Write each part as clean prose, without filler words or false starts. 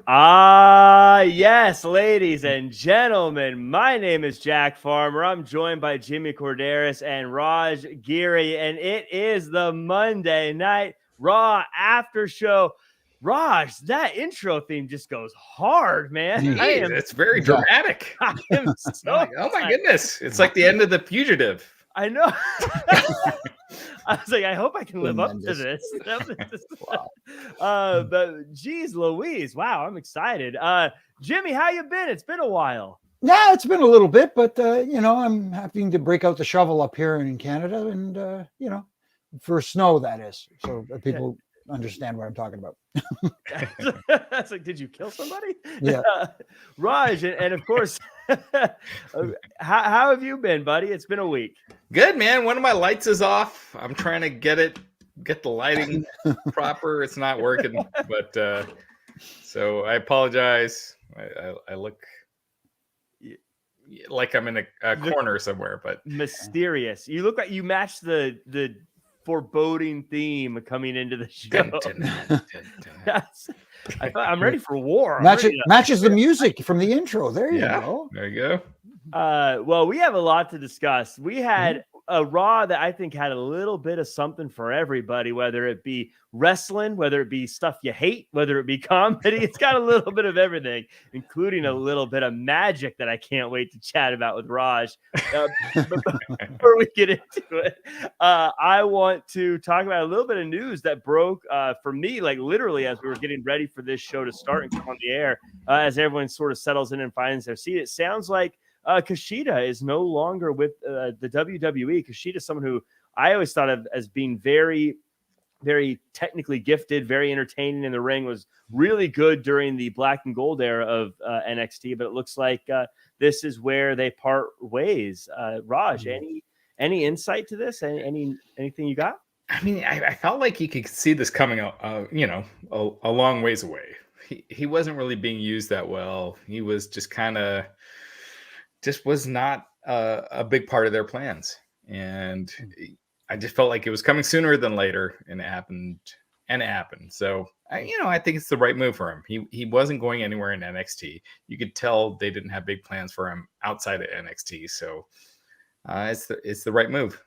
Yes, ladies and gentlemen, my name is Jack Farmer. I'm joined by Jimmy Korderas and Raj Giri, and it is the Monday Night Raw after show. Raj, that intro theme just goes hard, man. Jeez, it's very dramatic. I am so oh my goodness. It's like the end of The Fugitive. I know. I was like, I hope I can live up to this. Wow. But geez Louise, wow, I'm excited. Jimmy, how you been? It's been a while. Yeah, it's been a little bit, but I'm having to break out the shovel up here in Canada, and for snow, that is, so that people understand what I'm talking about. That's like, did you kill somebody? Yeah. Raj, and of course, how have you been, buddy? It's been a week. Good, man. One of my lights is off. I'm trying to get the lighting proper. It's not working, but so I apologize. I look like I'm in a corner somewhere, but mysterious. You look like you match the foreboding theme coming into the show. I'm ready for war. Matches the music from the intro. There you go. There you go. Well, we have a lot to discuss. We had a Raw that I think had a little bit of something for everybody, whether it be wrestling, whether it be stuff you hate, whether it be comedy. It's got a little bit of everything, including a little bit of magic that I can't wait to chat about with Raj. Before we get into it, I want to talk about a little bit of news that broke for me, like literally as we were getting ready for this show to start and come on the air, as everyone sort of settles in and finds their seat. It sounds like Kishida is no longer with the WWE. Kishida is someone who I always thought of as being very, very technically gifted, very entertaining in the ring, was really good during the black and gold era of NXT, but it looks like this is where they part ways. Raj, any insight to this? Anything you got? I mean, I felt like you could see this coming a long ways away. He wasn't really being used that well. He was just was not a big part of their plans. And I just felt like it was coming sooner than later, and it happened. So, I think it's the right move for him. He wasn't going anywhere in NXT. You could tell they didn't have big plans for him outside of NXT. So it's the right move.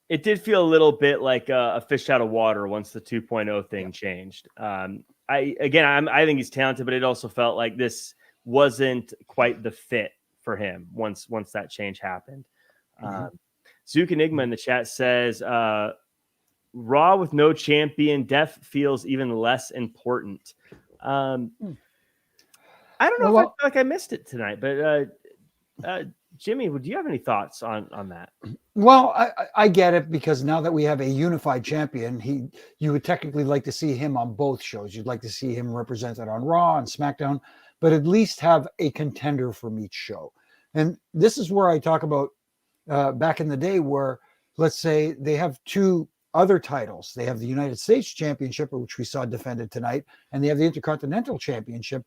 It did feel a little bit like a fish out of water once the 2.0 thing changed. I think he's talented, but it also felt like this wasn't quite the fit for him once that change happened. Zook Enigma in the chat says, Raw with no champion, Def feels even less important. I don't know if I feel like I missed it tonight, but Jimmy, do you have any thoughts on that? Well, I get it, because now that we have a unified champion, you would technically like to see him on both shows. You'd like to see him represented on Raw and SmackDown, but at least have a contender from each show. And this is where I talk about back in the day, where let's say they have two other titles. They have the United States Championship, which we saw defended tonight, and they have the Intercontinental Championship.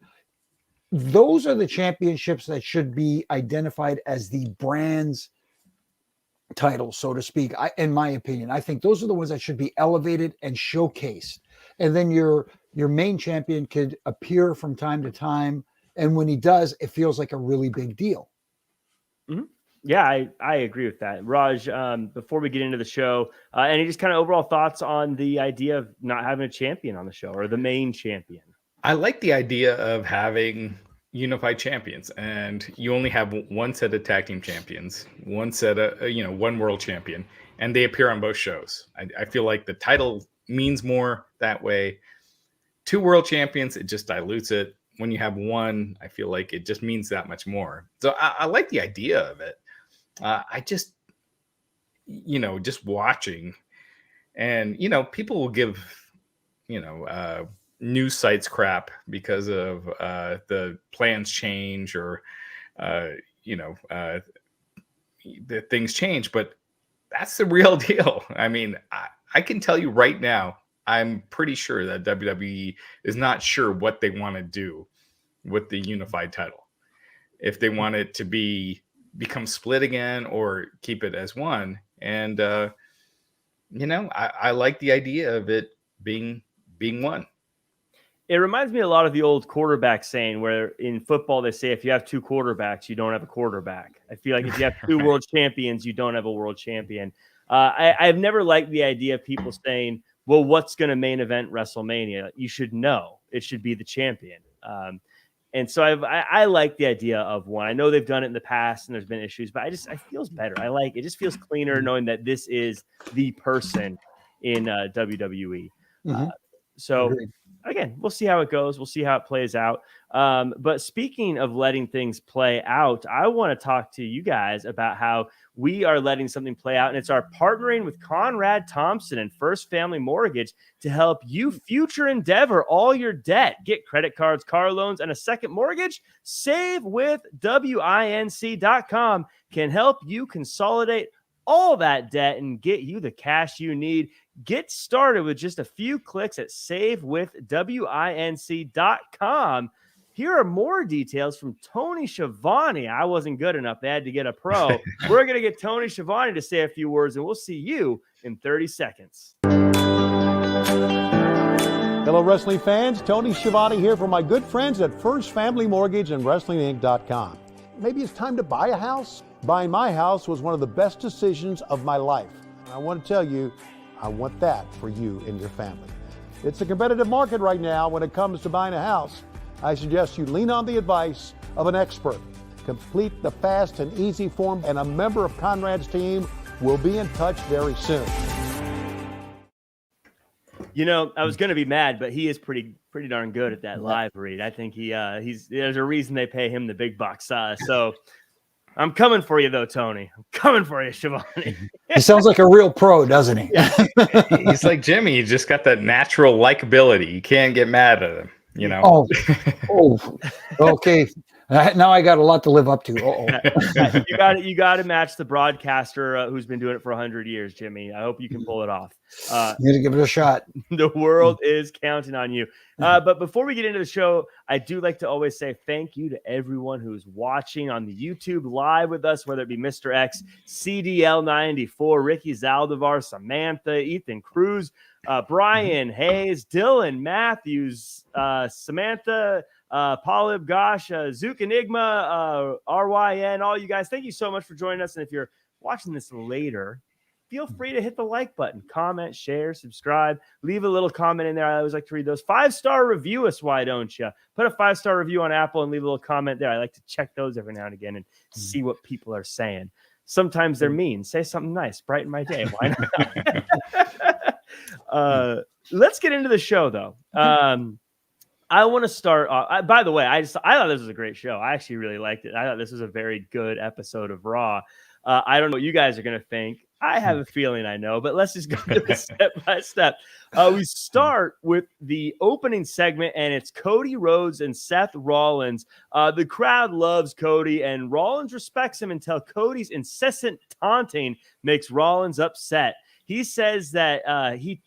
Those are the championships that should be identified as the brand's title, so to speak. In my opinion, I think those are the ones that should be elevated and showcased. And then your main champion could appear from time to time, and when he does, it feels like a really big deal. Mm-hmm. Yeah, I agree with that. Raj, before we get into the show, any just kind of overall thoughts on the idea of not having a champion on the show, or the main champion? I like the idea of having unified champions, and you only have one set of tag team champions, one set of, one world champion, and they appear on both shows. I feel like the title means more that way. Two world champions, it just dilutes it. When you have one, I feel like it just means that much more. So I like the idea of it. I just, just watching, and, people will give, news sites crap because of the plans change, or, the things change, but that's the real deal. I mean, I can tell you right now, I'm pretty sure that WWE is not sure what they want to do with the unified title. If they want it to become split again, or keep it as one. And, I like the idea of it being one. It reminds me a lot of the old quarterback saying, where in football they say if you have two quarterbacks, you don't have a quarterback. I feel like if you have two world champions, you don't have a world champion. I've never liked the idea of people saying, well, what's going to main event WrestleMania? You should know. It should be the champion. And so I like the idea of one. I know they've done it in the past and there's been issues, but I feels better. I like it. Just feels cleaner knowing that this is the person in WWE. So Agreed. Again, we'll see how it goes. We'll see how it plays out. But speaking of letting things play out, I want to talk to you guys about how we are letting something play out. And it's our partnering with Conrad Thompson and First Family Mortgage to help you future endeavor all your debt. Get credit cards, car loans, and a second mortgage. Save with WINC.com can help you consolidate all that debt and get you the cash you need. Get started with just a few clicks at savewithwinc.com. Here are more details from Tony Schiavone. I wasn't good enough. They had to get a pro. We're going to get Tony Schiavone to say a few words, and we'll see you in 30 seconds. Hello, wrestling fans. Tony Schiavone here for my good friends at First Family Mortgage and WrestlingInc.com. Maybe it's time to buy a house? Buying my house was one of the best decisions of my life. I want to tell you, I want that for you and your family. It's a competitive market right now when it comes to buying a house. I suggest you lean on the advice of an expert. Complete the fast and easy form, and a member of Conrad's team will be in touch very soon. You know, I was going to be mad, but he is pretty darn good at that live read. I think there's a reason they pay him the big bucks. So I'm coming for you, though, Tony. I'm coming for you, Schiavone. He sounds like a real pro, doesn't he? He's like Jimmy. He just got that natural likability. You can't get mad at him, you know? Oh, okay. Now I got a lot to live up to. You got to match the broadcaster who's been doing it for 100 years, Jimmy. I hope you can pull it off. You need to give it a shot. The world is counting on you. But before we get into the show, I do like to always say thank you to everyone who's watching on the YouTube live with us, whether it be Mr. X, CDL94, Ricky Zaldivar, Samantha, Ethan Cruz, Brian Hayes, Dylan Matthews, Samantha, Paulib Gosh, Zook Enigma, RYN, all you guys. Thank you so much for joining us. And if you're watching this later, feel free to hit the like button, comment, share, subscribe, leave a little comment in there. I always like to read those. 5-star review us, why don't you? Put a 5-star review on Apple and leave a little comment there. I like to check those every now and again and see what people are saying. Sometimes they're mean. Say something nice, brighten my day. Why not? Let's get into the show, though. I want to start. By the way, I thought this was a great show. I actually really liked it. I thought this was a very good episode of Raw. I don't know what you guys are going to think. I have a feeling I know, but let's just go step by step. We start with the opening segment, and it's Cody Rhodes and Seth Rollins. The crowd loves Cody, and Rollins respects him until Cody's incessant taunting makes Rollins upset. He says that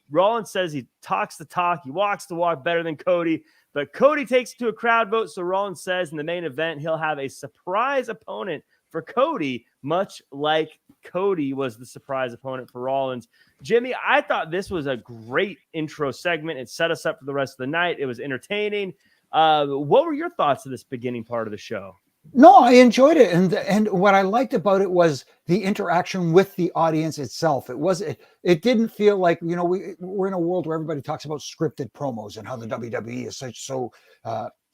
Rollins says he talks the talk, he walks the walk better than Cody, but Cody takes it to a crowd vote. So Rollins says in the main event, he'll have a surprise opponent for Cody, much like Cody was the surprise opponent for Rollins. Jimmy, I thought this was a great intro segment. It set us up for the rest of the night. It was entertaining. What were your thoughts of this beginning part of the show? No, I enjoyed it, and what I liked about it was the interaction with the audience itself. It didn't feel like, you know, we're in a world where everybody talks about scripted promos and how the WWE is so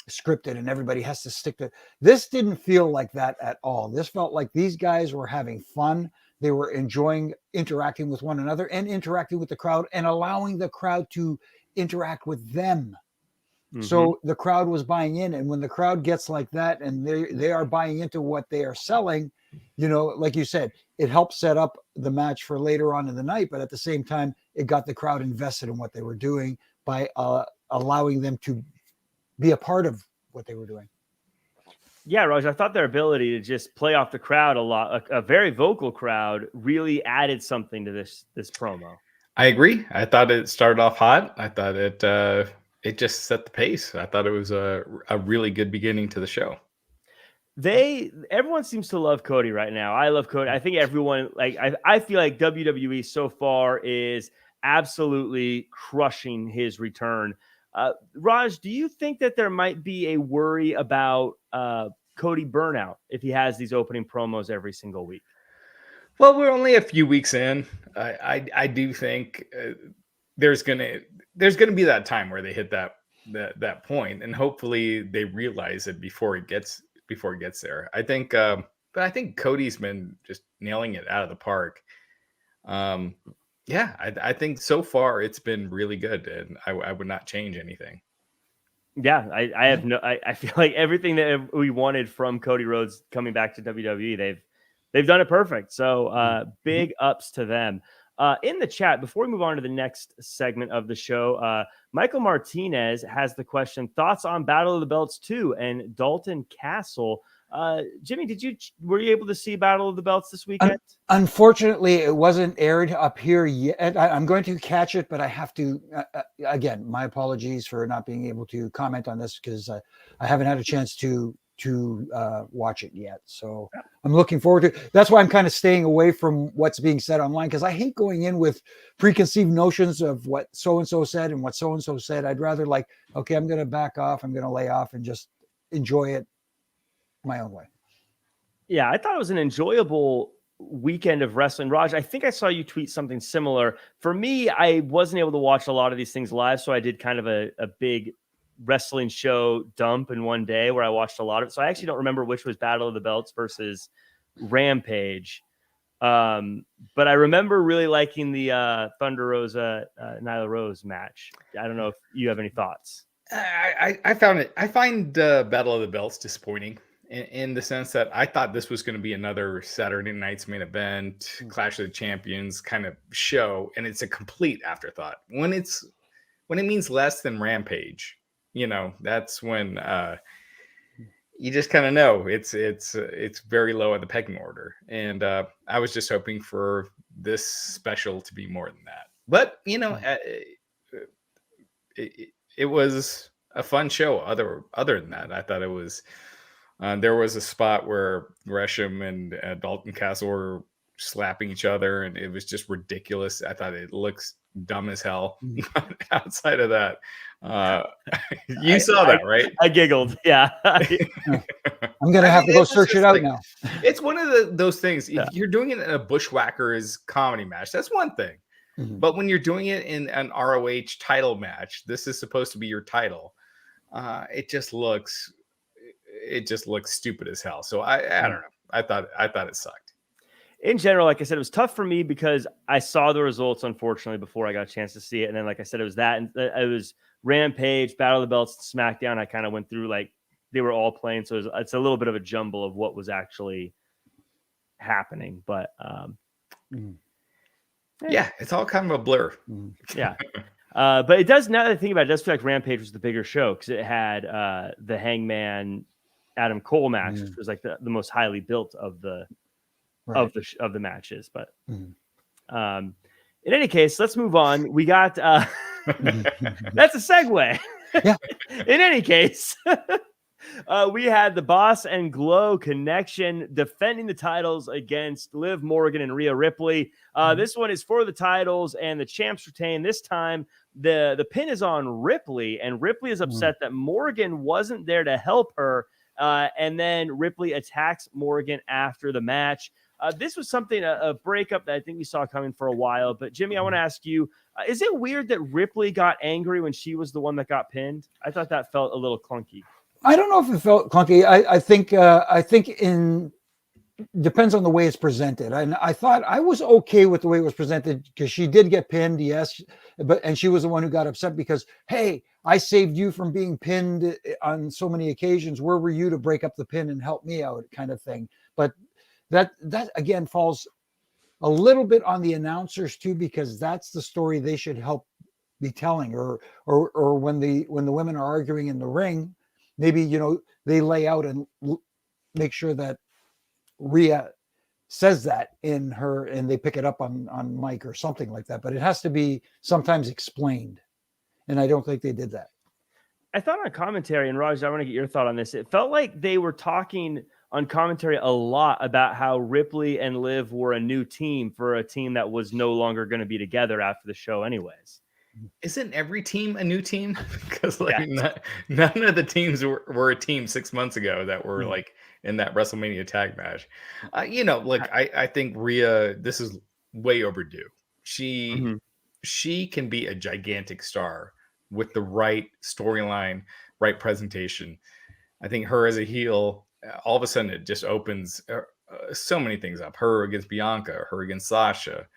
scripted and everybody has to stick to. This didn't feel like that at all. This felt like these guys were having fun. They were enjoying interacting with one another and interacting with the crowd and allowing the crowd to interact with them. Mm-hmm. So the crowd was buying in, and when the crowd gets like that and they are buying into what they are selling, you know, like you said, it helped set up the match for later on in the night, but at the same time, it got the crowd invested in what they were doing by allowing them to be a part of what they were doing. Yeah, Raj, I thought their ability to just play off the crowd a lot, a very vocal crowd, really added something to this promo. I agree. I thought it started off hot. I thought it just set the pace. I thought it was a really good beginning to the show. Everyone seems to love Cody right now. I love Cody. I think everyone, I feel like WWE so far is absolutely crushing his return. Raj, do you think that there might be a worry about Cody burnout if he has these opening promos every single week? Well, we're only a few weeks in. I do think there's gonna be that time where they hit that point, and hopefully they realize it before it gets there. I think, but I think Cody's been just nailing it out of the park. Yeah, I think so far it's been really good, and I would not change anything. Yeah, I feel like everything that we wanted from Cody Rhodes coming back to WWE, they've done it perfect. So big ups to them. In the chat, before we move on to the next segment of the show, Michael Martinez has the question: thoughts on Battle of the Belts 2 and Dalton Castle? Jimmy, were you able to see Battle of the Belts this weekend? Unfortunately, it wasn't aired up here yet. I'm going to catch it, but I have to, again, my apologies for not being able to comment on this because I haven't had a chance to watch it yet. So I'm looking forward to it. That's why I'm kind of staying away from what's being said online, because I hate going in with preconceived notions of what so-and-so said and what so-and-so said. I'd rather okay, I'm going to back off. I'm going to lay off and just enjoy it my own way. Yeah, I thought it was an enjoyable weekend of wrestling. Raj, I think I saw you tweet something similar. For me, I wasn't able to watch a lot of these things live, so I did kind of a big wrestling show dump in one day where I watched a lot of it. So I actually don't remember which was Battle of the Belts versus Rampage. But I remember really liking the Thunder Rosa Nyla Rose match. I don't know if you have any thoughts. I find Battle of the Belts disappointing in the sense that I thought this was going to be another Saturday night's main event, Clash of the Champions kind of show, and it's a complete afterthought. When it means less than Rampage, that's when you just kind of know it's very low on the pecking order. And I was just hoping for this special to be more than that. But it was a fun show. Other than that, I thought it was. There was a spot where Gresham and Dalton Castle were slapping each other, and it was just ridiculous. I thought it looks dumb as hell. Outside of that, you saw that, right? I giggled. Yeah. I'm gonna have to go search it out now. It's one of those things. If you're doing it in a Bushwhackers comedy match, that's one thing. Mm-hmm. But when you're doing it in an ROH title match, this is supposed to be your title. It just looks stupid as hell. So I don't know. I thought it sucked. In general, like I said, it was tough for me because I saw the results, unfortunately, before I got a chance to see it. And then, like I said, it was that. And it was Rampage, Battle of the Belts, SmackDown. I kind of went through, they were all playing. So it's a little bit of a jumble of what was actually happening. But yeah, it's all kind of a blur. Yeah. But it does, now that I think about it, it does feel like Rampage was the bigger show because it had the Hangman Adam Cole match, which was like the most highly built of the of the matches. But in any case, let's move on. We got that's a segue. Yeah. In any case, we had the Boss and Glow connection defending the titles against Liv Morgan and Rhea Ripley. This one is for the titles, and the champs retain. This time, the pin is on Ripley, and Ripley is upset that Morgan wasn't there to help her. And then Ripley attacks Morgan after the match. This was a breakup that I think we saw coming for a while. But Jimmy, I want to ask you, is it weird that Ripley got angry when she was the one that got pinned? I thought that felt a little clunky. I don't know if it felt clunky. I think depends on the way it's presented. And I thought I was okay with the way it was presented because she did get pinned, yes, and she was the one who got upset because, hey, I saved you from being pinned on so many occasions. Where were you to break up the pin and help me out, kind of thing. But that again falls a little bit on the announcers too, because that's the story they should help be telling. Or when the women are arguing in the ring, maybe they lay out and make sure that Rhea says that in her, and they pick it up on mic or something like that. But it has to be sometimes explained, and I don't think they did that. I thought on commentary, and Raj, I want to get your thought on this. It felt like they were talking on commentary a lot about how Ripley and Liv were a new team for a team that was no longer going to be together after the show anyways. isn't every team a new team? Because like none of the teams were a team 6 months ago that were like in that WrestleMania tag match. I think Rhea, this is way overdue. She can be a gigantic star with the right storyline, right presentation. I think her as a heel, all of a sudden it just opens so many things up. Her against Bianca, her against Sasha.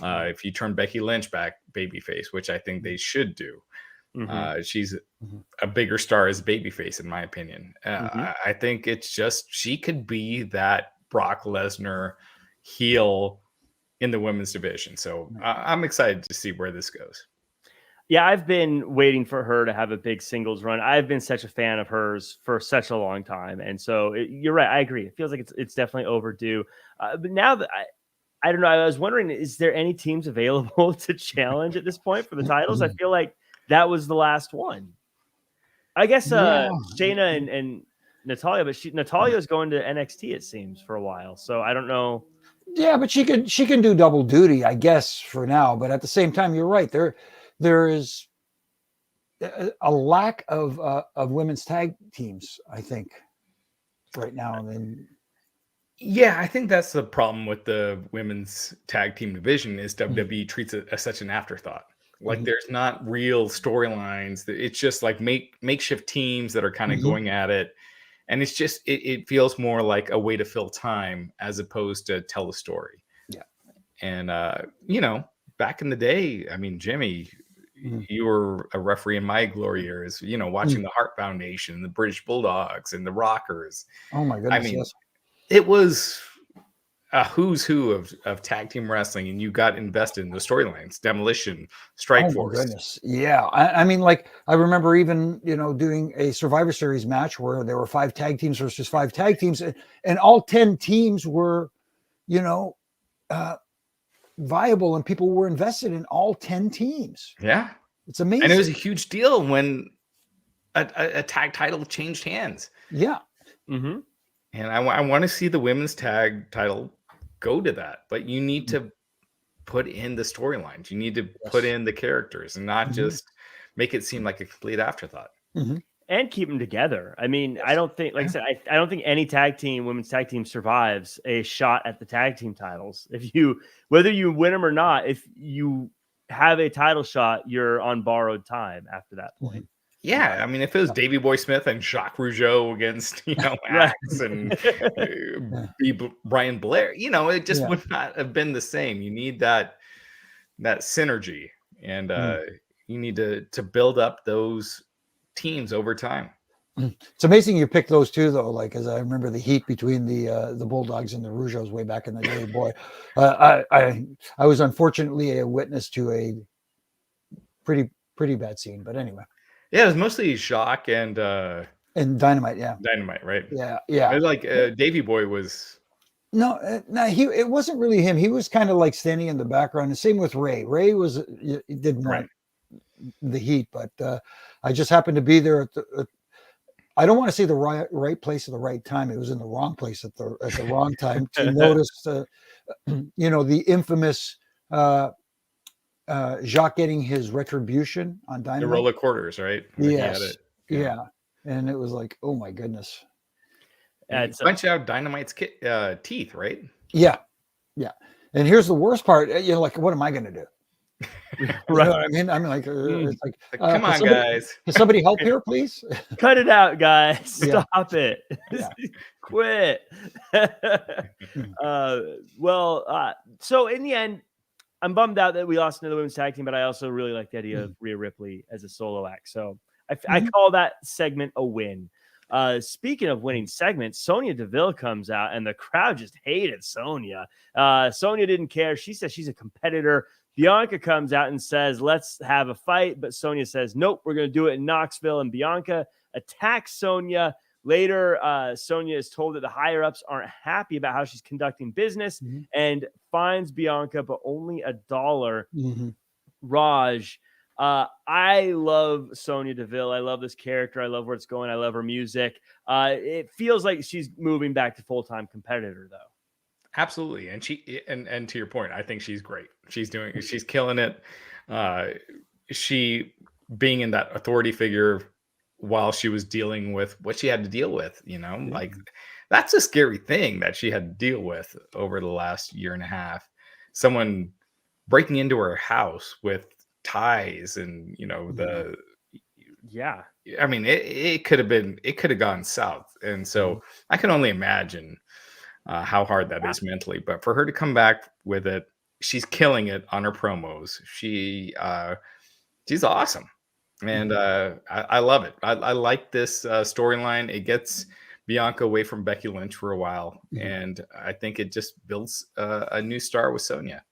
If you turn Becky Lynch back babyface, which I think they should do, she's a bigger star as babyface, in my opinion. I think it's just she could be that Brock Lesnar heel in the women's division. So I'm excited to see where this goes. Yeah, I've been waiting for her to have a big singles run. I've been such a fan of hers for such a long time. And so you're right. I agree. It feels like it's definitely overdue. But now that I don't know, I was wondering, is there any teams available to challenge at this point for the titles? I feel like that was the last one. I guess Shayna and Natalya, but Natalya is going to NXT, it seems, for a while. So I don't know. Yeah, but she can do double duty, I guess, for now. But at the same time, you're right. There is a lack of women's tag teams, I think, right now. Yeah, I think that's the problem with the women's tag team division is WWE treats it as such an afterthought. Like there's not real storylines. It's just like makeshift teams that are kind of going at it. And it's just, it feels more like a way to fill time as opposed to tell a story. Yeah. And, back in the day, I mean, Jimmy, you were a referee in my glory years, watching the Hart Foundation, the British Bulldogs and the Rockers. Oh my goodness. I mean, yes. It was a who's who of tag team wrestling, and you got invested in the storylines, Demolition, Strike Force. Goodness. Yeah. I mean, like, I remember even, doing a Survivor Series match where there were 5 tag teams versus 5 tag teams, and all 10 teams were, viable, and people were invested in all 10 teams. Yeah. It's amazing. And it was a huge deal when a tag title changed hands. Yeah. And I want to see the women's tag title go to that, but you need to put in the storylines. You need to put in the characters and not just make it seem like a complete afterthought. And keep them together. I mean, I don't think, like I said, I don't think any women's tag team survives a shot at the tag team titles. Whether you win them or not, if you have a title shot, you're on borrowed time after that point. Yeah, I mean, if it was Davey Boy Smith and Jacques Rougeau against, Axe and Brian Blair, it just would not have been the same. You need that synergy, and you need to build up those teams over time. It's amazing you picked those two, though. Like, as I remember the heat between the Bulldogs and the Rougeaus way back in the day. Boy, I was unfortunately a witness to a pretty bad scene. But anyway. Yeah, it was mostly Jacques and Dynamite. Yeah, Dynamite, right? Yeah. It was like Davey Boy was. No, it wasn't really him. He was kind of like standing in the background. The same with Ray. Ray didn't want the heat, but I just happened to be there I don't want to say the right place at the right time. It was in the wrong place at the wrong time to notice, the infamous Jacques getting his retribution on Dynamite. The roll of quarters, right? Yes. Yeah. And it was like, oh my goodness. Punch out Dynamite's teeth, right? Yeah. Yeah. And here's the worst part. Like, what am I going to do? You know what I mean? I'm like, it's like, come on, guys. Can somebody help here, please? Cut it out, guys. Stop it. Quit. So in the end, I'm bummed out that we lost another women's tag team, but I also really like the idea of Rhea Ripley as a solo act. So I call that segment a win. Speaking of winning segments, Sonya Deville comes out and the crowd just hated Sonya. Sonya didn't care. She says she's a competitor. Bianca comes out and says, let's have a fight. But Sonya says, nope, we're going to do it in Knoxville. And Bianca attacks Sonya. Later, Sonya is told that the higher-ups aren't happy about how she's conducting business and fines Bianca, but only $1. Raj, I love Sonya Deville. I love this character. I love where it's going. I love her music. It feels like she's moving back to full-time competitor, though. Absolutely. And and to your point, I think she's great. She's killing it. she being in that authority figure while she was dealing with what she had to deal with, like that's a scary thing that she had to deal with over the last year and a half. Someone breaking into her house with ties and, Yeah. I mean, it could have gone south. And so I can only imagine how hard that is mentally. But for her to come back with it, she's killing it on her promos. She's awesome. And I love it. I like this storyline. It gets Bianca away from Becky Lynch for a while. And I think it just builds a new star with Sonya.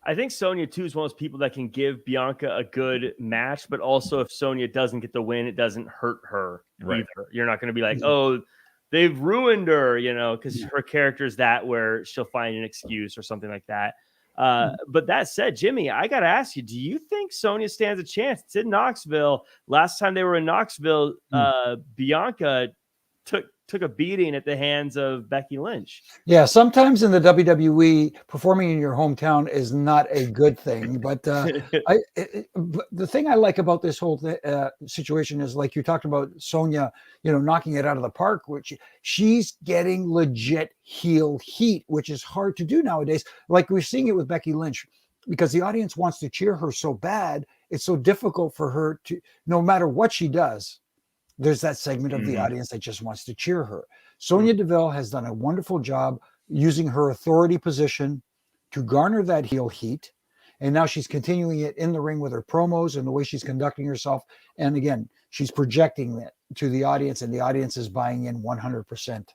I think Sonya, too, is one of those people that can give Bianca a good match, but also if Sonya doesn't get the win, it doesn't hurt her either. You're not going to be like, oh, they've ruined her, because her character is that where she'll find an excuse or something like that. But that said, Jimmy, I got to ask you, do you think Sonya stands a chance? It's in Knoxville. Last time they were in Knoxville, Bianca took a beating at the hands of Becky Lynch. Yeah, sometimes in the WWE, performing in your hometown is not a good thing. But the thing I like about this whole situation is, like you talked about Sonya, knocking it out of the park, which she's getting legit heel heat, which is hard to do nowadays. Like we're seeing it with Becky Lynch, because the audience wants to cheer her so bad. It's so difficult for her to, no matter what she does, there's that segment of the audience that just wants to cheer her. Sonya Deville has done a wonderful job using her authority position to garner that heel heat. And now she's continuing it in the ring with her promos and the way she's conducting herself. And again, she's projecting that to the audience, and the audience is buying in 100%.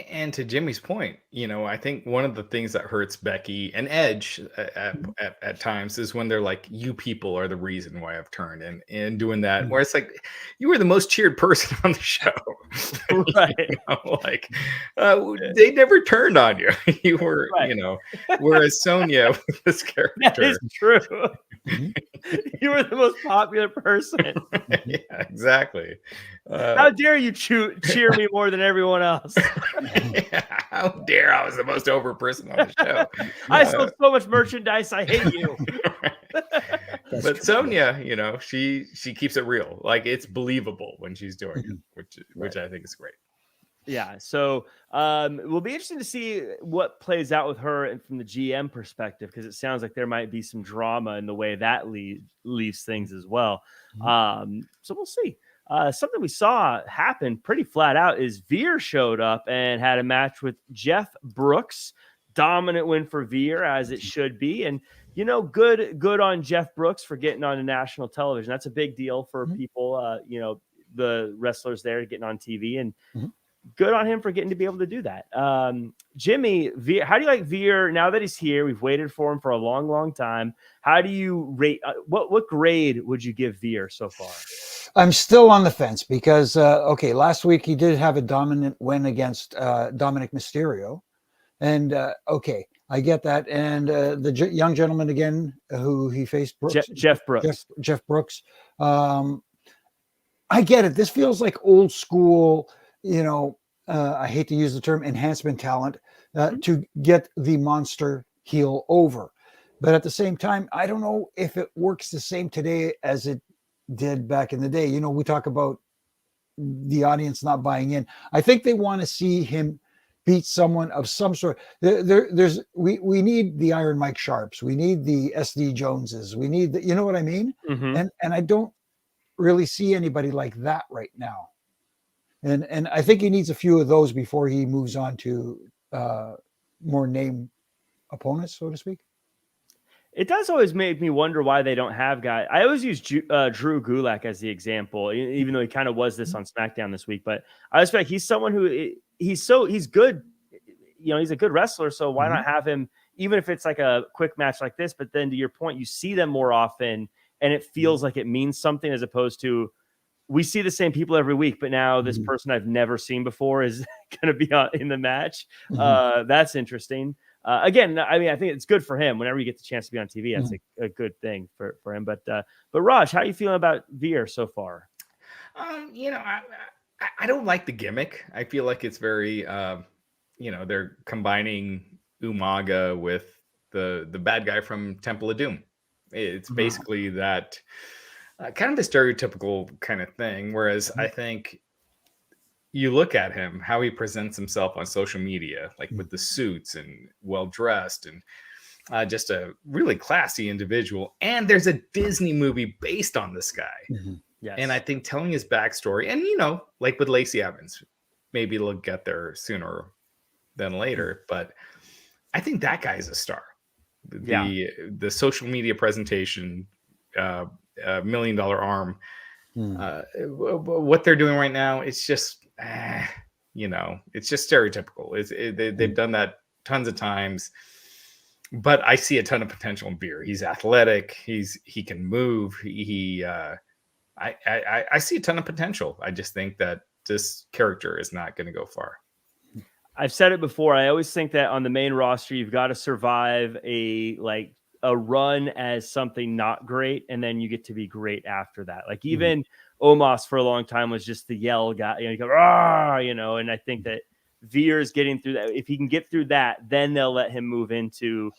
And to Jimmy's point, I think one of the things that hurts Becky and Edge at times is when they're like, you people are the reason why I've turned, and doing that, where it's like, you were the most cheered person on the show. Right. They never turned on you. You were, whereas Sonya with this character. That is true. You were the most popular person. Yeah, exactly. How dare you cheer me more than everyone else? How dare I was the most over person on the show. I sold so much merchandise. I hate you. But Sonya, she keeps it real. Like, it's believable when she's doing it, which I think is great. Yeah. So it will be interesting to see what plays out with her and from the GM perspective, because it sounds like there might be some drama in the way that leaves things as well. So we'll see. Something we saw happen pretty flat out is Veer showed up and had a match with Jeff Brooks. Dominant win for Veer, as it should be. And, good on Jeff Brooks for getting on national television. That's a big deal for people, the wrestlers there getting on TV, and good on him for getting to be able to do that. Jimmy, Veer, how do you like Veer now that he's here? We've waited for him for a long, long time. How do you rate? What grade would you give Veer so far? I'm still on the fence because, last week he did have a dominant win against Dominic Mysterio. And, I get that. And the young gentleman again, who he faced, Brooks, Jeff Brooks. Jeff Brooks. I get it. This feels like old school, I hate to use the term enhancement talent to get the monster heel over. But at the same time, I don't know if it works the same today as it did back in the day. We talk about the audience not buying in. I think they want to see him beat someone of some sort. We need the Iron Mike Sharps. We need the SD Joneses. We need the, you know what I mean? And I don't really see anybody like that right now. And I think he needs a few of those before he moves on to more name opponents, so to speak. It does always make me wonder why they don't have guys. I always use Drew Gulak as the example, even though he kind of was this on SmackDown this week. But I just feel like he's someone who he's good. He's a good wrestler. So why not have him, even if it's like a quick match like this? But then to your point, you see them more often and it feels like it means something, as opposed to we see the same people every week, but now this person I've never seen before is going to be in the match. That's interesting. Again, I mean, I think it's good for him. Whenever you get the chance to be on TV, that's a good thing for him. But Raj, how are you feeling about Veer so far? I don't like the gimmick. I feel like it's very, they're combining Umaga with the bad guy from Temple of Doom. It's basically that kind of a stereotypical kind of thing. Whereas I think you look at him, how he presents himself on social media, like with the suits and well-dressed and just a really classy individual. And there's a Disney movie based on this guy. Yes. And I think telling his backstory, and like with Lacey Evans, maybe they'll get there sooner than later. But I think that guy is a star. The social media presentation, $1 million arm, what they're doing right now, it's just it's just stereotypical. They've done that tons of times. But I see a ton of potential in Veer. He's athletic. He can move. I see a ton of potential. I just think that this character is not going to go far. I've said it before. I always think that on the main roster, you've got to survive a run as something not great, and then you get to be great after that. Like even Omos for a long time was just the yell guy. You go, "Rah!" And I think that Veer is getting through that. If he can get through that, then they'll let him move into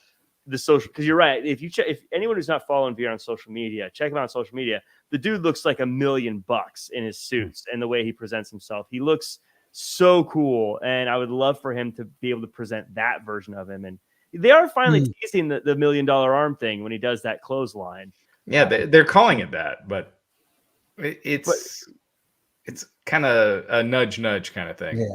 the social. Because you're right. If anyone who's not following Veer on social media, check him out on social media. The dude looks like $1 million in his suits and the way he presents himself. He looks so cool, and I would love for him to be able to present that version of him. And they are finally teasing the $1 million arm thing when he does that clothesline. Yeah, they're calling it that, but it's kind of a nudge kind of thing.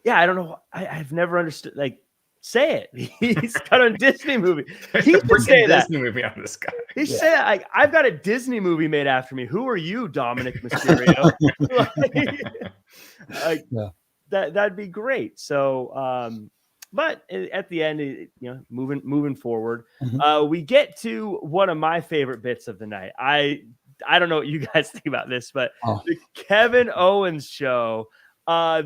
Yeah, I don't know. I've never understood. Like, say it. He's got a Disney movie. He should say that. Disney movie on this guy. He should say that. I've got a Disney movie made after me. Who are you, Dominic Mysterio? That'd be great. So, but at the end, moving forward, we get to one of my favorite bits of the night. I don't know what you guys think about this, but the Kevin Owens show.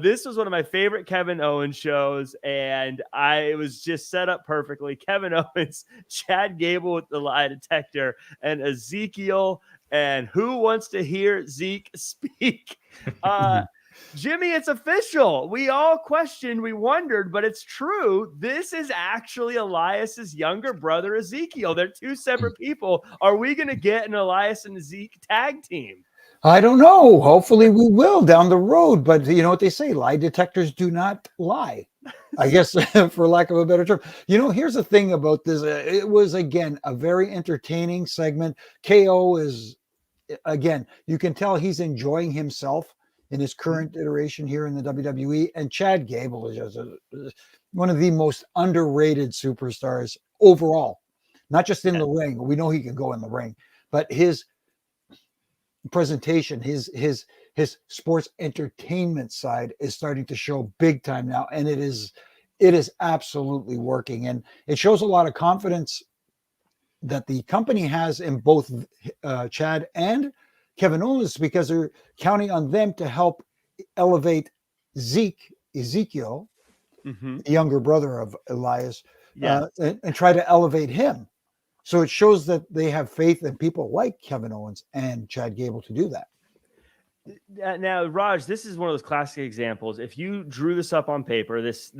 This was one of my favorite Kevin Owens shows, and it was just set up perfectly. Kevin Owens, Chad Gable with the lie detector, and Ezekiel, and who wants to hear Zeke speak? Jimmy, it's official. We all questioned, we wondered, but it's true. This is actually Elias's younger brother, Ezekiel. They're two separate people. Are we going to get an Elias and Zeke tag team? I don't know. Hopefully we will down the road. But you know what they say, lie detectors do not lie, I guess, for lack of a better term. Here's the thing about this. It was, again, a very entertaining segment. KO is, again, you can tell he's enjoying himself in his current iteration here in the WWE. And Chad Gable is just one of the most underrated superstars overall, not just in the ring. We know he can go in the ring, but his presentation, his sports entertainment side is starting to show big time now, and it is absolutely working, and it shows a lot of confidence that the company has in both Chad and Kevin Owens, because they're counting on them to help elevate Ezekiel, the younger brother of Elias, and try to elevate him. So it shows that they have faith in people like Kevin Owens and Chad Gable to do that. Now, Raj, this is one of those classic examples. If you drew this up on paper, this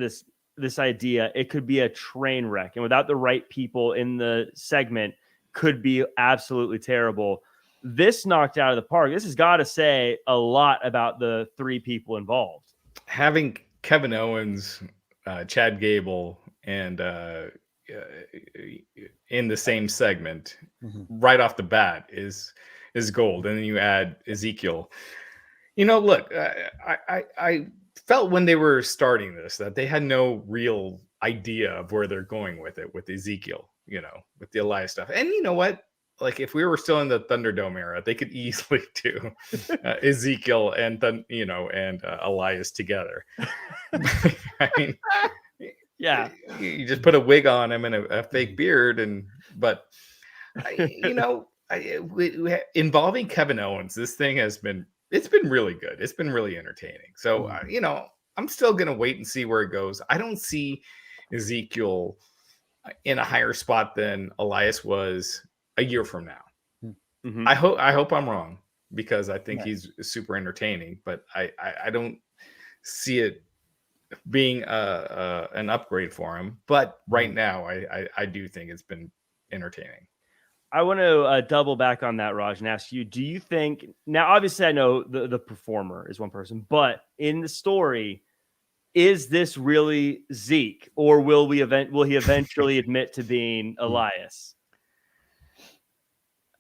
idea, it could be a train wreck, and without the right people in the segment, could be absolutely terrible. This knocked out of the park. This has got to say a lot about the three people involved. Having Kevin Owens, Chad Gable, and in the same segment right off the bat is gold. And then you add Ezekiel. Look, I felt when they were starting this that they had no real idea of where they're going with it, with Ezekiel, with the Elias stuff. And you know what? Like, if we were still in the Thunderdome era, they could easily do Ezekiel and Elias together. I mean, yeah, you just put a wig on him and a fake beard, involving Kevin Owens, this thing it's been really good. It's been really entertaining. So I'm still gonna wait and see where it goes. I don't see Ezekiel in a higher spot than Elias was a year from now. I hope I'm wrong, because I think he's super entertaining, but I don't see it being an upgrade for him. But right now, I do think it's been entertaining. I want to double back on that, Raj, and ask you, do you think, now obviously I know the performer is one person, but in the story, is this really Zeke, or will he eventually admit to being Elias?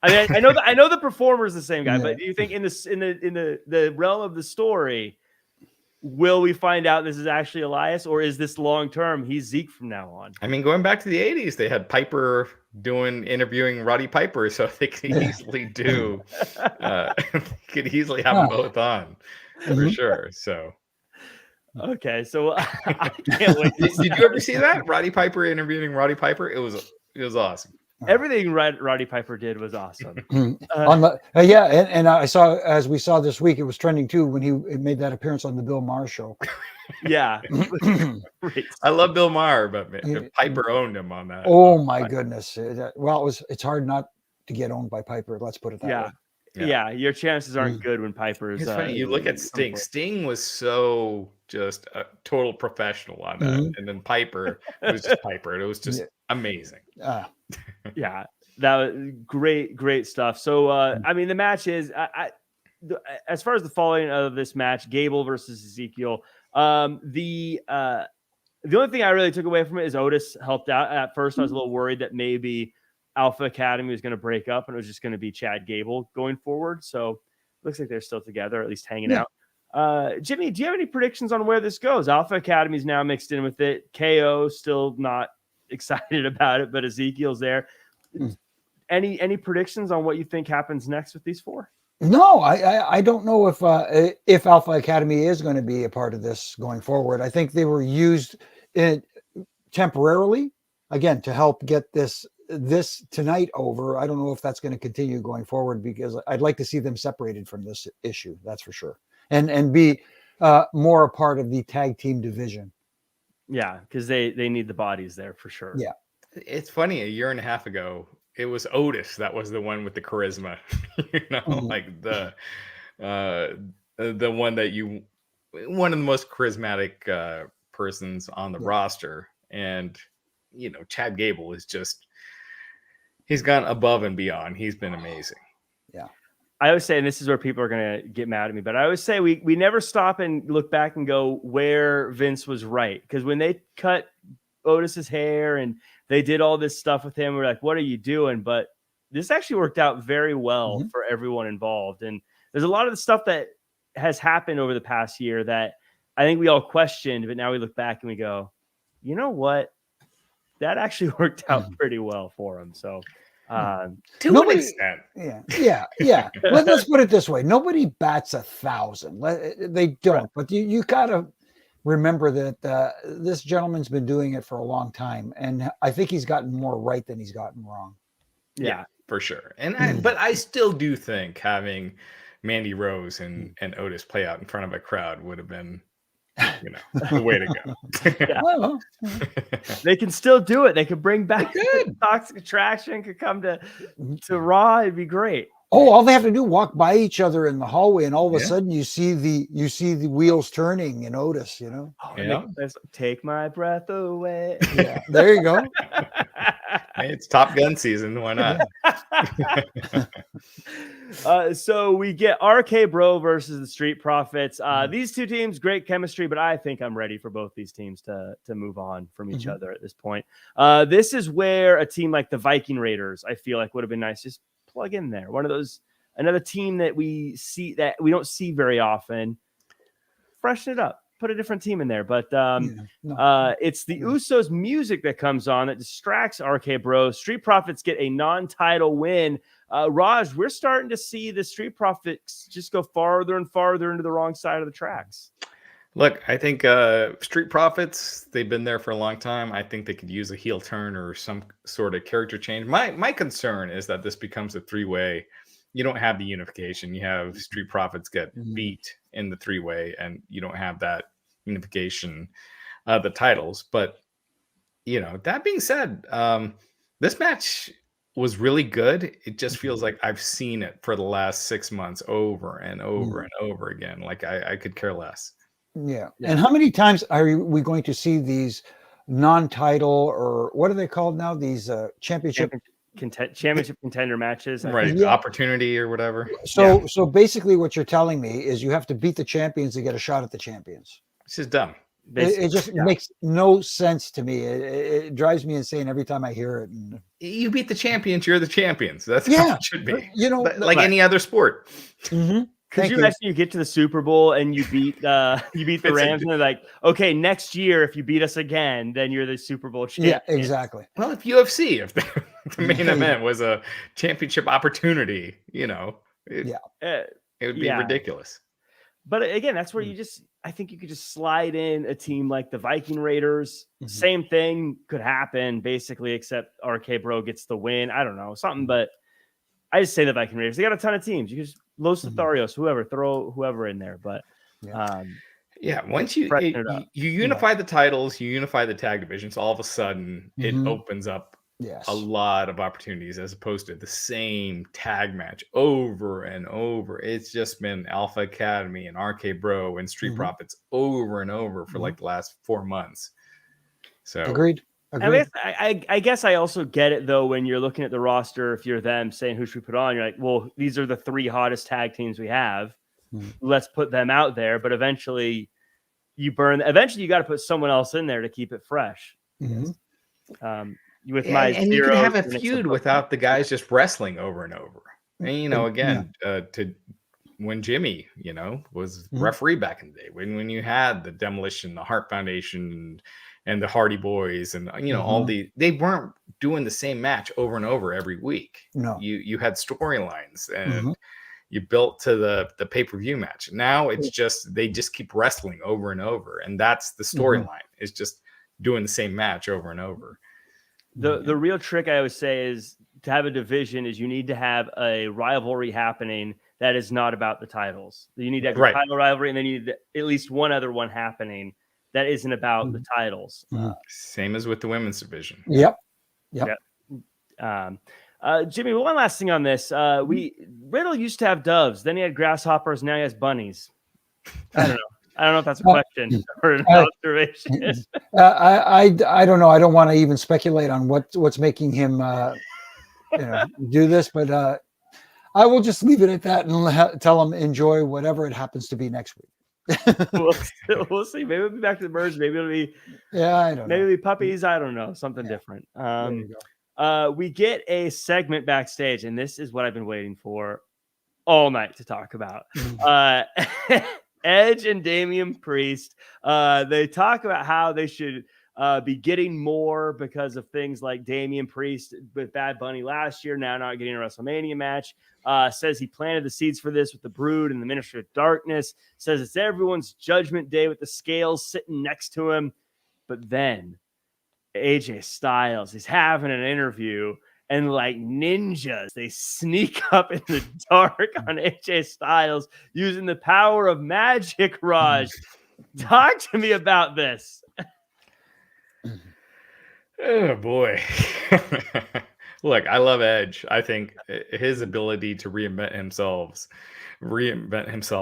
I mean, I know the performer is the same guy, but do you think in the realm of the story, will we find out this is actually Elias, or is this long term? He's Zeke from now on. I mean, going back to the 80s, they had Piper interviewing Roddy Piper, so they could easily do. Could easily have them both on for sure. So. Okay, so I can't wait. Did you ever see that Roddy Piper interviewing Roddy Piper? It was awesome. Everything Roddy Piper did was awesome. And I saw, as we saw this week, it was trending too when he made that appearance on the Bill Maher show. Yeah. I love Bill Maher, but Piper owned him on that. Oh my goodness. Well, it's hard not to get owned by Piper. Let's put it that way. Yeah, your chances aren't good when Piper's. It's funny. You look at Sting. Sting was so just a total professional on that, and then Piper was just Piper. It was just amazing. Yeah, that was great stuff. So, I mean, the match is, as far as the following of this match, Gable versus Ezekiel. The only thing I really took away from it is Otis helped out. At first, I was a little worried that maybe Alpha Academy was going to break up and it was just going to be Chad Gable going forward. So looks like they're still together, at least hanging out. Jimmy, do you have any predictions on where this goes? Alpha Academy is now mixed in with it. KO still not excited about it, but Ezekiel's there. Any predictions on what you think happens next with these four? No, I don't know if Alpha Academy is going to be a part of this going forward. I think they were used temporarily, again, to help get this tonight over. I don't know if that's going to continue going forward, because I'd like to see them separated from this issue. That's for sure. And be more a part of the tag team division. Yeah. Because they need the bodies there for sure. Yeah. It's funny. A year and a half ago, it was Otis that was the one with the charisma, like the one that one of the most charismatic persons on the roster. And, Chad Gable is just, he's gone above and beyond. He's been amazing. Yeah. I always say, and this is where people are going to get mad at me, but I always say we never stop and look back and go where Vince was right. Because when they cut Otis's hair and they did all this stuff with him, we're like, what are you doing? But this actually worked out very well for everyone involved. And there's a lot of the stuff that has happened over the past year that I think we all questioned, but now we look back and we go, you know what? That actually worked out pretty well for him. So to an extent. Yeah. Let's put it this way. Nobody bats 1,000. They don't, right. But you gotta remember that this gentleman's been doing it for a long time, and I think he's gotten more right than he's gotten wrong. Yeah, for sure. And but I still do think having Mandy Rose and Otis play out in front of a crowd would have been, the way to go. They can still do it. They could bring back Toxic Attraction, could come to Raw. It'd be great. Oh, all they have to do walk by each other in the hallway, and all of a sudden you see the wheels turning in Otis. Take my breath away. Yeah, there you go. Hey, it's Top Gun season. Why not? So we get RK Bro versus the Street Profits. These two teams, great chemistry, but I think I'm ready for both these teams to move on from each other at this point. This is where a team like the Viking Raiders, I feel like, would have been nice. Just plug in there. One of those, another team that we don't see very often. Freshen it up. Put a different team in there, but it's the Usos music that comes on that distracts RK Bro. Street Profits get a non-title win. Raj, we're starting to see the Street Profits just go farther and farther into the wrong side of the tracks. Look, I think Street Profits, they've been there for a long time. I think they could use a heel turn or some sort of character change. My concern is that this becomes a three-way. You don't have the unification. You have Street Profits get beat in the three-way, and you don't have that unification the titles. But that being said, this match was really good. It just feels like I've seen it for the last 6 months over and over and over again. Like I could care less. Yeah. And how many times are we going to see these non-title, or what are they called now? These championship championship contender matches. Right. Yeah. Opportunity or whatever. So basically what you're telling me is you have to beat the champions to get a shot at the champions. This is dumb. It just makes no sense to me. It drives me insane every time I hear it. And, You beat the champions, you're the champions. That's how yeah, it should be. like any other sport. Mm-hmm. Could you imagine you get to the Super Bowl and you beat the Rams and they're like, okay, next year if you beat us again, then you're the Super Bowl champion. Yeah, exactly. Well, if UFC, if the main event was a championship opportunity, it would be ridiculous. But again, that's where I think you could just slide in a team like the Viking Raiders. Mm-hmm. Same thing could happen basically, except RK Bro gets the win. I don't know, something, but I just say the Viking Raiders. They got a ton of teams. You can just Los Lotharios, throw whoever in there. But once you unify the titles, you unify the tag divisions, all of a sudden it opens up a lot of opportunities as opposed to the same tag match over and over. It's just been Alpha Academy and RK Bro and Street Profits over and over for like the last 4 months. So agreed. I guess I also get it though when you're looking at the roster. If you're them saying who should we put on, you're like, well, these are the 3 hottest tag teams we have. Let's put them out there. But eventually you got to put someone else in there to keep it fresh. You can have a feud without the guys just wrestling over and over. And when Jimmy, was referee back in the day, when you had the Demolition, the Hart Foundation, and the Hardy Boys, and all they weren't doing the same match over and over every week. No, you had storylines and you built to the pay-per-view match. Now it's just they just keep wrestling over and over, and that's the storyline. It's just doing the same match over and over. The real trick I always say is to have a division is you need to have a rivalry happening that is not about the titles. You need to have a title rivalry, and then you need at least one other one happening that isn't about the titles. Same as with the women's division. Yep. Jimmy, one last thing on this. Riddle used to have doves, then he had grasshoppers, now he has bunnies. I don't know. I don't know if that's a question or an observation. I don't know. I don't want to even speculate on what's making him do this, but I will just leave it at that and tell him enjoy whatever it happens to be next week. We'll see. Maybe it'll be back to the birds. Maybe it'll be I don't know. Maybe it'll be puppies. I don't know. Something different. We get a segment backstage, and this is what I've been waiting for all night to talk about. Edge and Damien Priest, they talk about how they should be getting more because of things like Damien Priest with Bad Bunny last year, now not getting a WrestleMania match. Says he planted the seeds for this with the Brood and the Ministry of Darkness. Says it's everyone's judgment day with the scales sitting next to him. But then AJ Styles is having an interview, and like ninjas, they sneak up in the dark on AJ Styles using the power of magic. Raj, talk to me about this. Oh, boy. Look, I love Edge. I think his ability to reinvent himself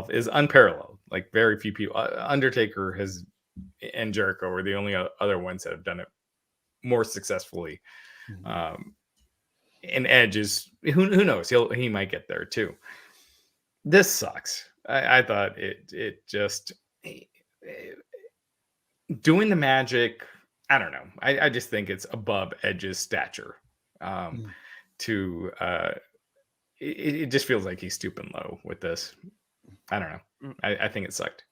is unparalleled. Like very few people. Undertaker and Jericho are the only other ones that have done it more successfely. And Edge is who knows, he might get there too. This sucks. I thought it just doing the magic. I don't know. I just think it's above Edge's stature. It just feels like he's stooping low with this. I don't know. I think it sucked.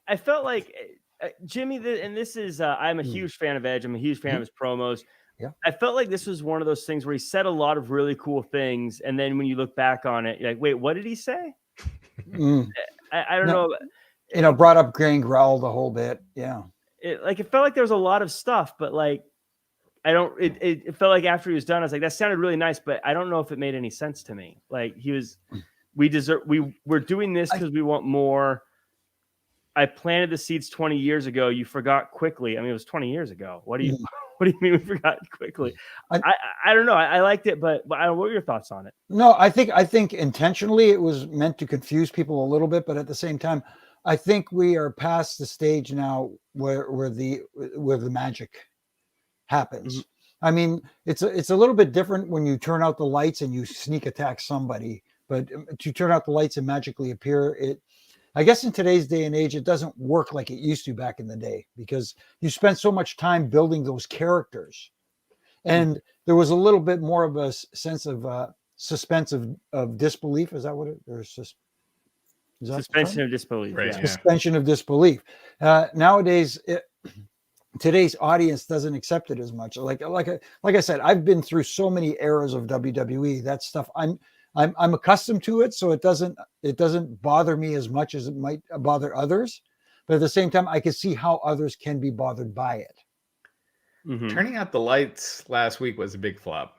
I felt like Jimmy, and this is I'm a huge fan of Edge. I'm a huge fan of his promos. Yeah. I felt like this was one of those things where he said a lot of really cool things, and then when you look back on it, you're like, wait, what did he say? I don't know. Brought up Gangrel the whole bit. Yeah. It felt like there was a lot of stuff, but like, it felt like after he was done, I was like, that sounded really nice, but I don't know if it made any sense to me. Like we're doing this because we want more. I planted the seeds 20 years ago. You forgot quickly. I mean, it was 20 years ago. What do you mean we forgot quickly? I don't know. I liked it, but I don't know. What are your thoughts on it? No, I think intentionally it was meant to confuse people a little bit, but at the same time, I think we are past the stage now where the magic happens. I mean, it's a little bit different when you turn out the lights and you sneak attack somebody, but to turn out the lights and magically appear, I guess in today's day and age, it doesn't work like it used to back in the day because you spent so much time building those characters. And there was a little bit more of a sense of suspense of disbelief. Is that what it is? Suspension of disbelief. Right, Yeah. yeah. Suspension of disbelief. Nowadays, today's audience doesn't accept it as much. Like I said, I've been through so many eras of WWE. That stuff I'm accustomed to it, so it doesn't bother me as much as it might bother others. But at the same time, I can see how others can be bothered by it. Mhm. Turning out the lights last week was a big flop.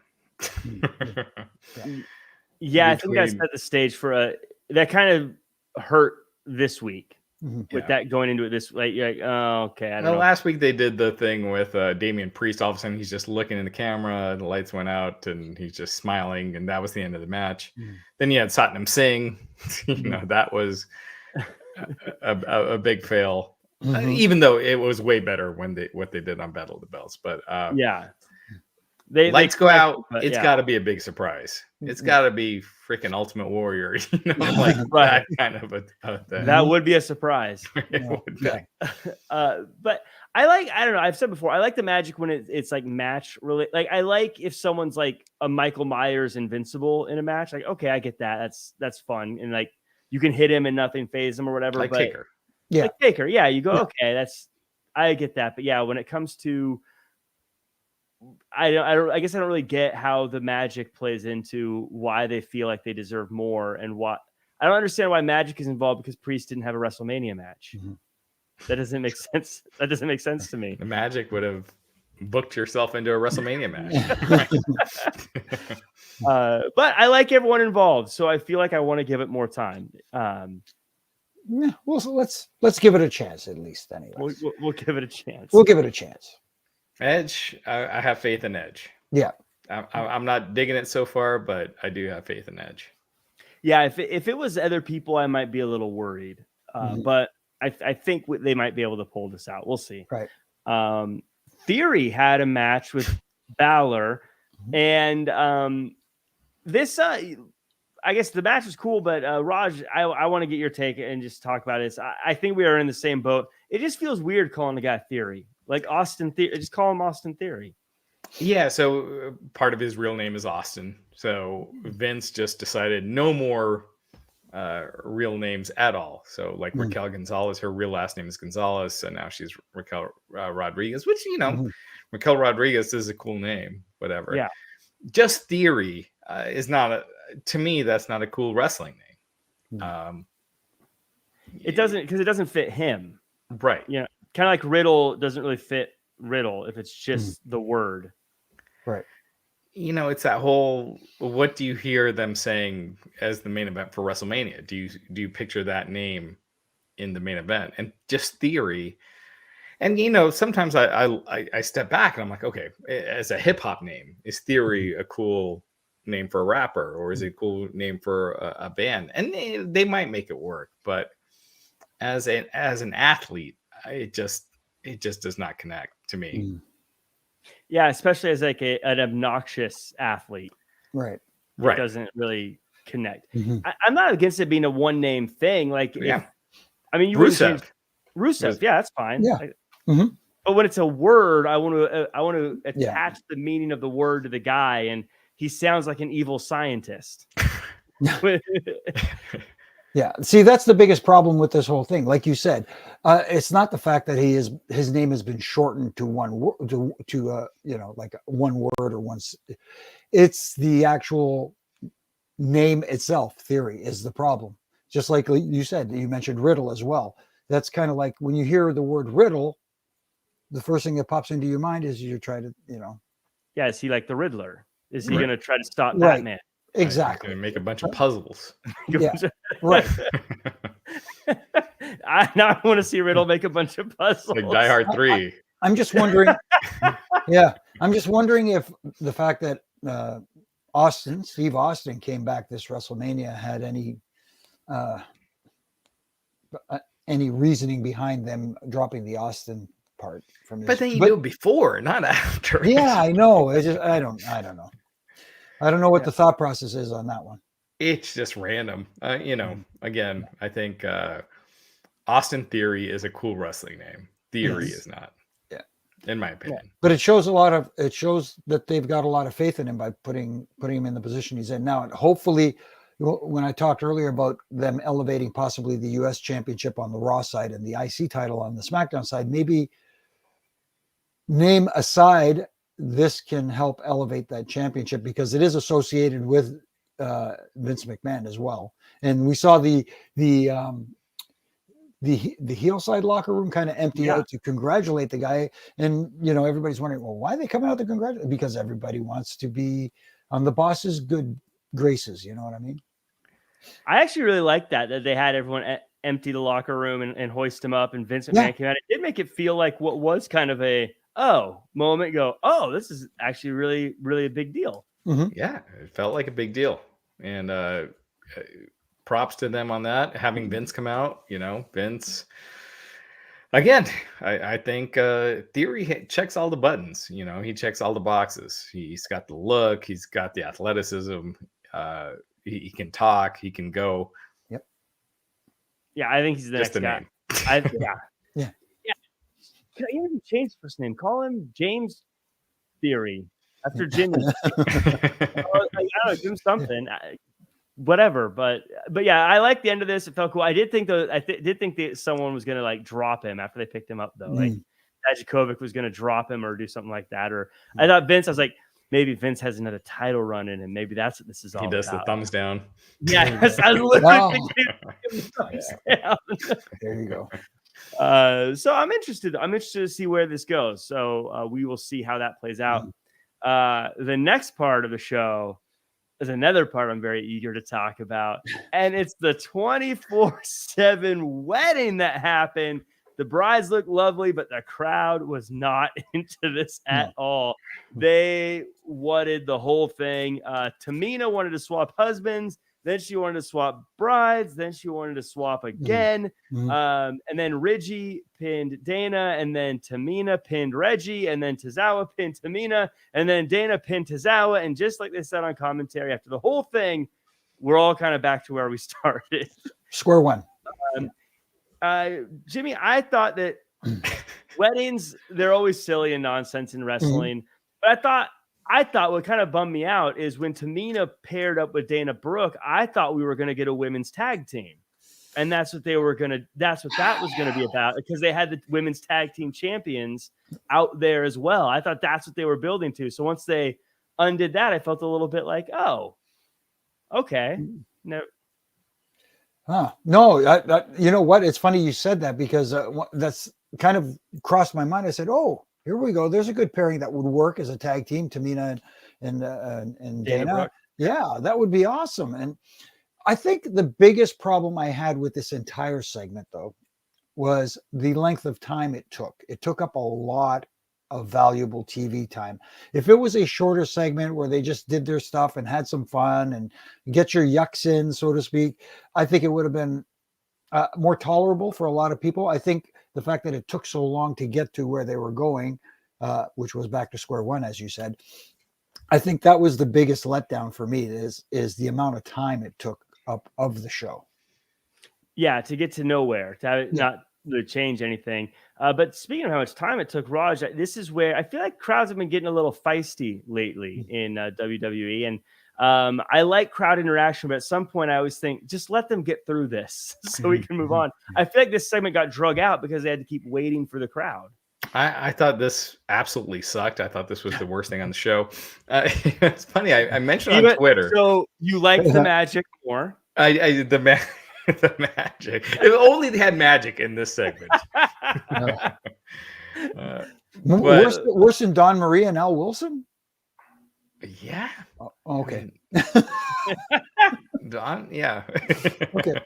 Yeah, I think I Between- set the stage for that kind of hurt this week Mhm. with Yeah. that going into it this like you're like, oh, okay, I don't Well, know. last week they did the thing with Damien Priest. All of a sudden, he's just looking in the camera. The lights went out, and he's just smiling, and that was the end of the match. Mm. Then you had Satnam Singh. That was a big fail. Mhm. Even though it was way better what they did on Battle of the Belts. But Yeah. They lights go corrected, out. but It's yeah. got to be a big surprise. It's Mhm. got to be freaking Ultimate Warrior. Like Right. that kind of a thing. That would be a surprise. It would be. Yeah. But I don't know. I've said before, I like the magic when it's like match related. Like I like if someone's like a Michael Myers invincible in a match. Like, okay, I get that. That's fun. And like you can hit him and nothing phases him or whatever. Like but Taker. Yeah. like Taker, yeah, you go, Yeah. okay, I get that. But yeah, when it comes to I guess I don't really get how the magic plays into why they feel like they deserve more and what I don't understand why magic is involved because Priest didn't have a WrestleMania match. Mhm. That doesn't make sense. That doesn't make sense to me. The Magic would have booked yourself into a WrestleMania match. But I like everyone involved, so I feel like I want to give it more time. Yeah, well, so let's give it a chance at least. Anyway, We'll give it a chance. we'll give it a chance. Edge, I have faith in Edge. Yeah. I'm not digging it so far, but I do have faith in Edge. Yeah, if it was other people, I might be a little worried. Mhm. But I think they might be able to pull this out. We'll see. Right. Theory had a match with Balor, and this I guess the match was cool, but Raj, I want to get your take and just talk about this. I think we are in the same boat. It just feels weird calling the guy Theory, like Austin Theory. Just call him Austin Theory. Yeah, so part of his real name is Austin. So Vince just decided no more real names at all. So like Raquel Gonzalez, her real last name is Gonzalez, so now she's Raquel Rodriguez, which Raquel Rodriguez is a cool name, whatever. Yeah. Just Theory is not to me, that's not a cool wrestling name. It doesn't fit him. Right. You know, kind of like Riddle doesn't really fit Riddle if it's just the word. Right. It's that whole, what do you hear them saying as the main event for WrestleMania? Do you picture that name in the main event? And just Theory. And sometimes I step back and I'm like, okay, as a hip hop name, is Theory a cool name for a rapper, or is it a cool name for a band? And they might make it work, but as an athlete, it just does not connect to me. Yeah, especially as like an obnoxious athlete. Right. It doesn't really connect. Mhm. I'm not against it being a one name thing. Like, you wouldn't Rusev. change Rusev. Yeah, that's fine. Yeah. Like, Mhm. But when it's a word, I want to attach the meaning of the word to the guy, and he sounds like an evil scientist. Yeah. See, that's the biggest problem with this whole thing. Like you said, it's not the fact that his name has been shortened to one word, like one word or one. It's the actual name itself. Theory is the problem. Just like you said, you mentioned Riddle as well. That's kind of like when you hear the word Riddle, the first thing that pops into your mind is you're trying to, Yeah, is he like the Riddler? Is he Right. going to try to stop Right. Batman? exactly. Make a bunch of puzzles. Yeah. Right. I want to see Riddle make a bunch of puzzles. Like Die Hard 3. I'm just wondering. I'm just wondering if the fact that Steve Austin came back this WrestleMania had any reasoning behind them dropping the Austin part from this. But then you do it before, not after. Yeah, I know. I don't know. I don't know what the thought process is on that one. It's just random. Again, I think Austin Theory is a cool wrestling name. Theory is not. Yeah. In my opinion. Yeah. But it shows that they've got a lot of faith in him by putting him in the position he's in now. And hopefully, when I talked earlier about them elevating possibly the US Championship on the Raw side and the IC title on the SmackDown side, maybe name aside, this can help elevate that championship because it is associated with Vince McMahon as well. And we saw the heel side locker room kind of empty out to congratulate the guy. And, everybody's wondering, well, why are they coming out to congratulate? Because everybody wants to be on the boss's good graces. You know what I mean? I actually really like that they had everyone empty the locker room and hoist him up, and Vince McMahon came out. It did make it feel like what was kind of a moment. This is actually really, really a big deal. Mm-hmm. Yeah, it felt like a big deal. And props to them on that. Having Vince come out, Vince. Again, I think Theory checks all the buttons. He checks all the boxes. He's got the look. He's got the athleticism. He can talk. He can go. Yep. Yeah, I think he's the Just next guy. Yeah. Can I even change his first name? Call him James Theory after Jimmy. I don't know, give him something. Whatever, but yeah, I like the end of this. It felt cool. I did think that someone was gonna like drop him after they picked him up, though. Like Dijakovic was gonna drop him or do something like that. Or I thought Vince. I was like, maybe Vince has another title run in, and maybe that's what this is all about. He does the thumbs down. Yeah, I literally gave him the thumbs down. There you go. So I'm interested. I'm interested to see where this goes. So we will see how that plays out. The next part of the show is another part I'm very eager to talk about, and it's the 24/7 wedding that happened. The brides looked lovely, but the crowd was not into this at all. They wanted the whole thing. Tamina wanted to swap husbands. Then she wanted to swap brides. Then she wanted to swap again. And then Reggie pinned Dana. And then Tamina pinned Reggie. And then Tozawa pinned Tamina. And then Dana pinned Tozawa. And just like they said on commentary, after the whole thing, we're all kind of back to where we started. Square one. Jimmy, I thought that weddings, they're always silly and nonsense in wrestling. But I thought what kind of bummed me out is when Tamina paired up with Dana Brooke, I thought we were going to get a women's tag team. And that's what that was going to be about, because they had the women's tag team champions out there as well. I thought that's what they were building to. So once they undid that, I felt a little bit like, oh, okay. No. No, you know what? It's funny you said that, because that's kind of crossed my mind. I said, oh, here we go. There's a good pairing that would work as a tag team, Tamina and Dana. Brooke. Yeah, that would be awesome. And I think the biggest problem I had with this entire segment, though, was the length of time it took. It took up a lot of valuable TV time. If it was a shorter segment where they just did their stuff and had some fun and get your yucks in, so to speak, I think it would have been more tolerable for a lot of people. I think the fact that it took so long to get to where they were going, which was back to square one, as you said, I think that was the biggest letdown for me, is the amount of time it took up of the show. Yeah, to get to nowhere, not to change anything. But speaking of how much time it took, Raj, this is where I feel like crowds have been getting a little feisty lately in WWE. And I like crowd interaction, but at some point I always think, just let them get through this so we can move on. I feel like this segment got drug out because they had to keep waiting for the crowd. I thought this absolutely sucked. I thought this was the worst thing on the show. It's funny. I mentioned on Twitter. So you like the magic more? The magic. If only they had magic in this segment. Worse than Don Marie and Al Wilson? Yeah. Oh, okay. Don, yeah. Okay.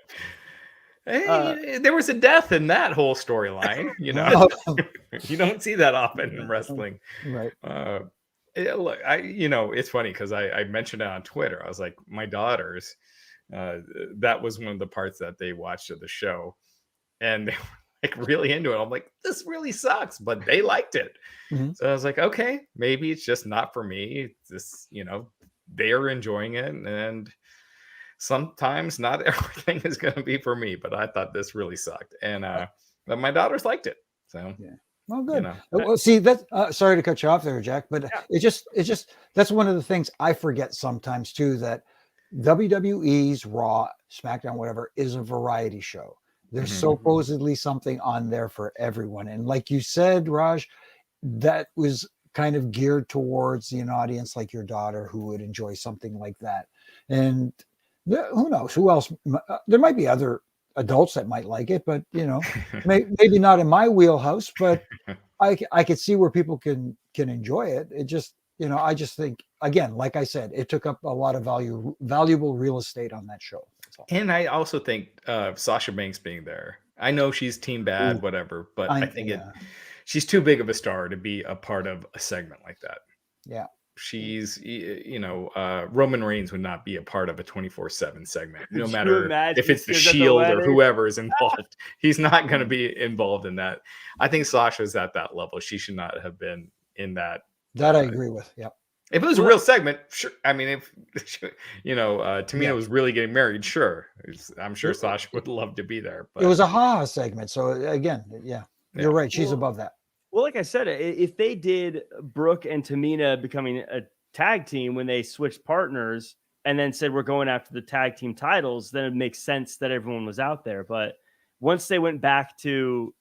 Hey, there was a death in that whole storyline. You don't see that often in wrestling, right? Look, it's funny because I mentioned it on Twitter. I was like, my daughters, that was one of the parts that they watched of the show, and they were like really into it. I'm like, this really sucks, but they liked it. Mhm. So I was like, okay, maybe it's just not for me. It's this, they're enjoying it, and sometimes not everything is going to be for me. But I thought this really sucked, and but my daughters liked it. So Yeah. Well, good. you know, Well, see, that's sorry to cut you off there, Jack, but Yeah. it's just that's one of the things I forget sometimes too, that WWE's Raw, SmackDown, whatever, is a variety show. There's Mhm. supposedly something on there for everyone. And like you said, Raj, that was kind of geared towards an audience like your daughter who would enjoy something like that. And who knows who else? There might be other adults that might like it, but maybe not in my wheelhouse. But I could see where people can enjoy it. It just I just think, again, like I said, it took up a lot of valuable real estate on that show. That's all. And I also think Sasha Banks being there. I know she's team bad, Ooh, whatever, but I think yeah. she's too big of a star to be a part of a segment like that. Yeah. She's, Roman Reigns would not be a part of a 24/7 segment, no Could you matter imagine if it's the he was at the Shield or wedding? whoever is involved. He's not going to be involved in that. I think Sasha's at that level. She should not have been in that. That I agree with. Yep. If it was a real segment, sure. I mean, if Tamina Yeah. was really getting married, sure. I'm sure Sasha would love to be there. But It was a ha segment. So again, yeah, you're right. She's Well, above that. Well, like I said, if they did Brooke and Tamina becoming a tag team when they switched partners and then said we're going after the tag team titles, then it makes sense that everyone was out there. But once they went back to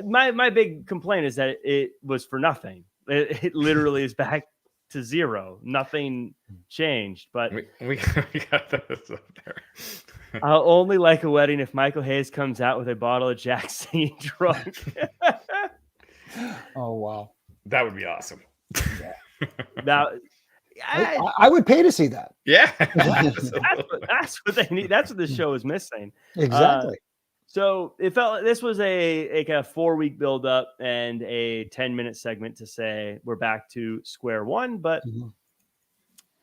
my big complaint is that it was for nothing. It literally is back to zero. Nothing changed. But we got those up there. I'll only like a wedding if Michael Hayes comes out with a bottle of Jack singing drunk. Oh wow. That would be awesome. Now, I would pay to see that. Yeah. that's what they need. That's what this show is missing. Exactly. So it felt like this was a 4-week build up and a 10-minute segment to say we're back to square one, but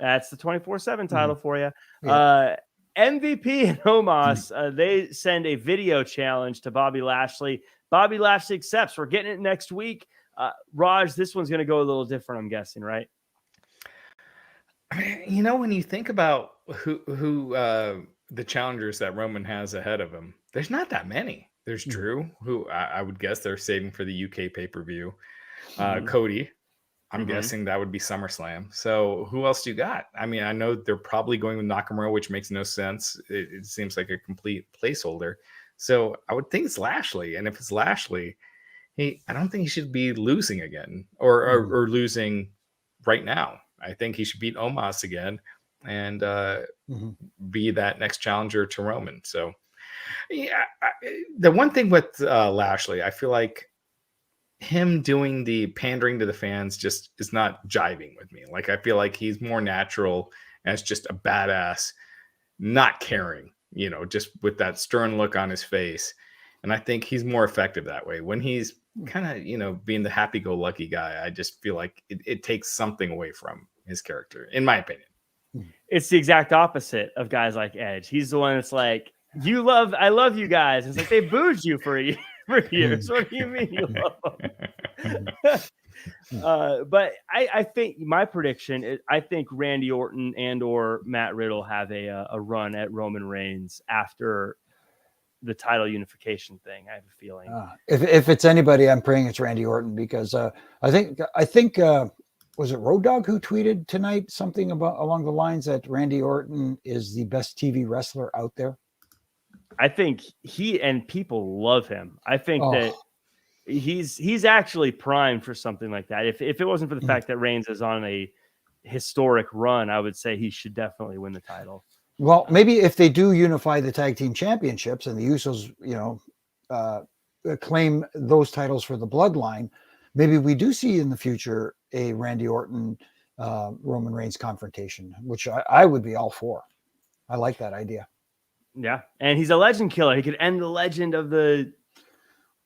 that's the 24/7 title for you. Yeah. MVP and Omos, they send a video challenge to Bobby Lashley. Bobby Lashley accepts. We're getting it next week. Raj, this one's going to go a little different, I'm guessing, right? When you think about who the challengers that Roman has ahead of him, there's not that many. There's Drew, who I would guess they're saving for the UK pay-per-view. Cody, I'm guessing that would be SummerSlam. So who else do you got? I mean, I know they're probably going with Nakamura, which makes no sense. It seems like a complete placeholder. So I would think it's Lashley. And if it's Lashley, I don't think he should be losing again or losing right now. I think he should beat Omos again and be that next challenger to Roman. So yeah, the one thing with Lashley, I feel like him doing the pandering to the fans just is not jiving with me. Like, I feel like he's more natural as just a badass, not caring, just with that stern look on his face. And I think he's more effective that way. When he's kind of, being the happy-go-lucky guy, I just feel like it takes something away from his character, in my opinion. It's the exact opposite of guys like Edge. He's the one that's like, I love you guys. It's like they booed you for years. What do you mean you love them? But I think my prediction is I think Randy Orton and or Matt Riddle have a run at Roman Reigns after the title unification thing. I have a feeling. If it's anybody, I'm praying it's Randy Orton, because I think was it Road Dogg who tweeted tonight something along the lines that Randy Orton is the best TV wrestler out there. I think people love him. I think that he's actually primed for something like that. If it wasn't for the fact that Reigns is on a historic run, I would say he should definitely win the title. Well, maybe if they do unify the tag team championships and the Usos, claim those titles for the bloodline, maybe we do see in the future a Randy Orton, Roman Reigns confrontation, which I would be all for. I like that idea. Yeah. And he's a legend killer. He could end the legend of the,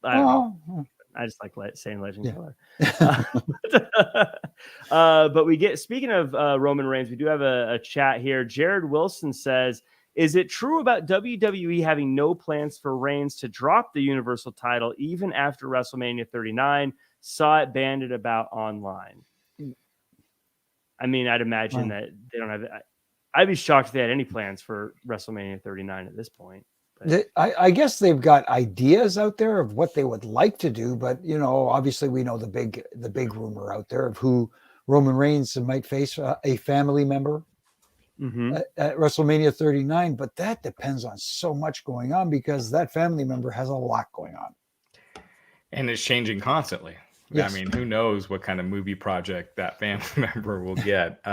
I don't know. I just like saying legend killer. But speaking of Roman Reigns, we do have a chat here. Jared Wilson says, Is it true about WWE having no plans for Reigns to drop the Universal title even after WrestleMania 39? Saw it banded about online. I mean, I'd imagine that they don't have. I'd be shocked if they had any plans for WrestleMania 39 at this point. I guess they've got ideas out there of what they would like to do, but obviously we know the big rumor out there of who Roman Reigns might face a family member at WrestleMania 39. But that depends on so much going on because that family member has a lot going on, and it's changing constantly. Yes. I mean, who knows what kind of movie project that family member will get?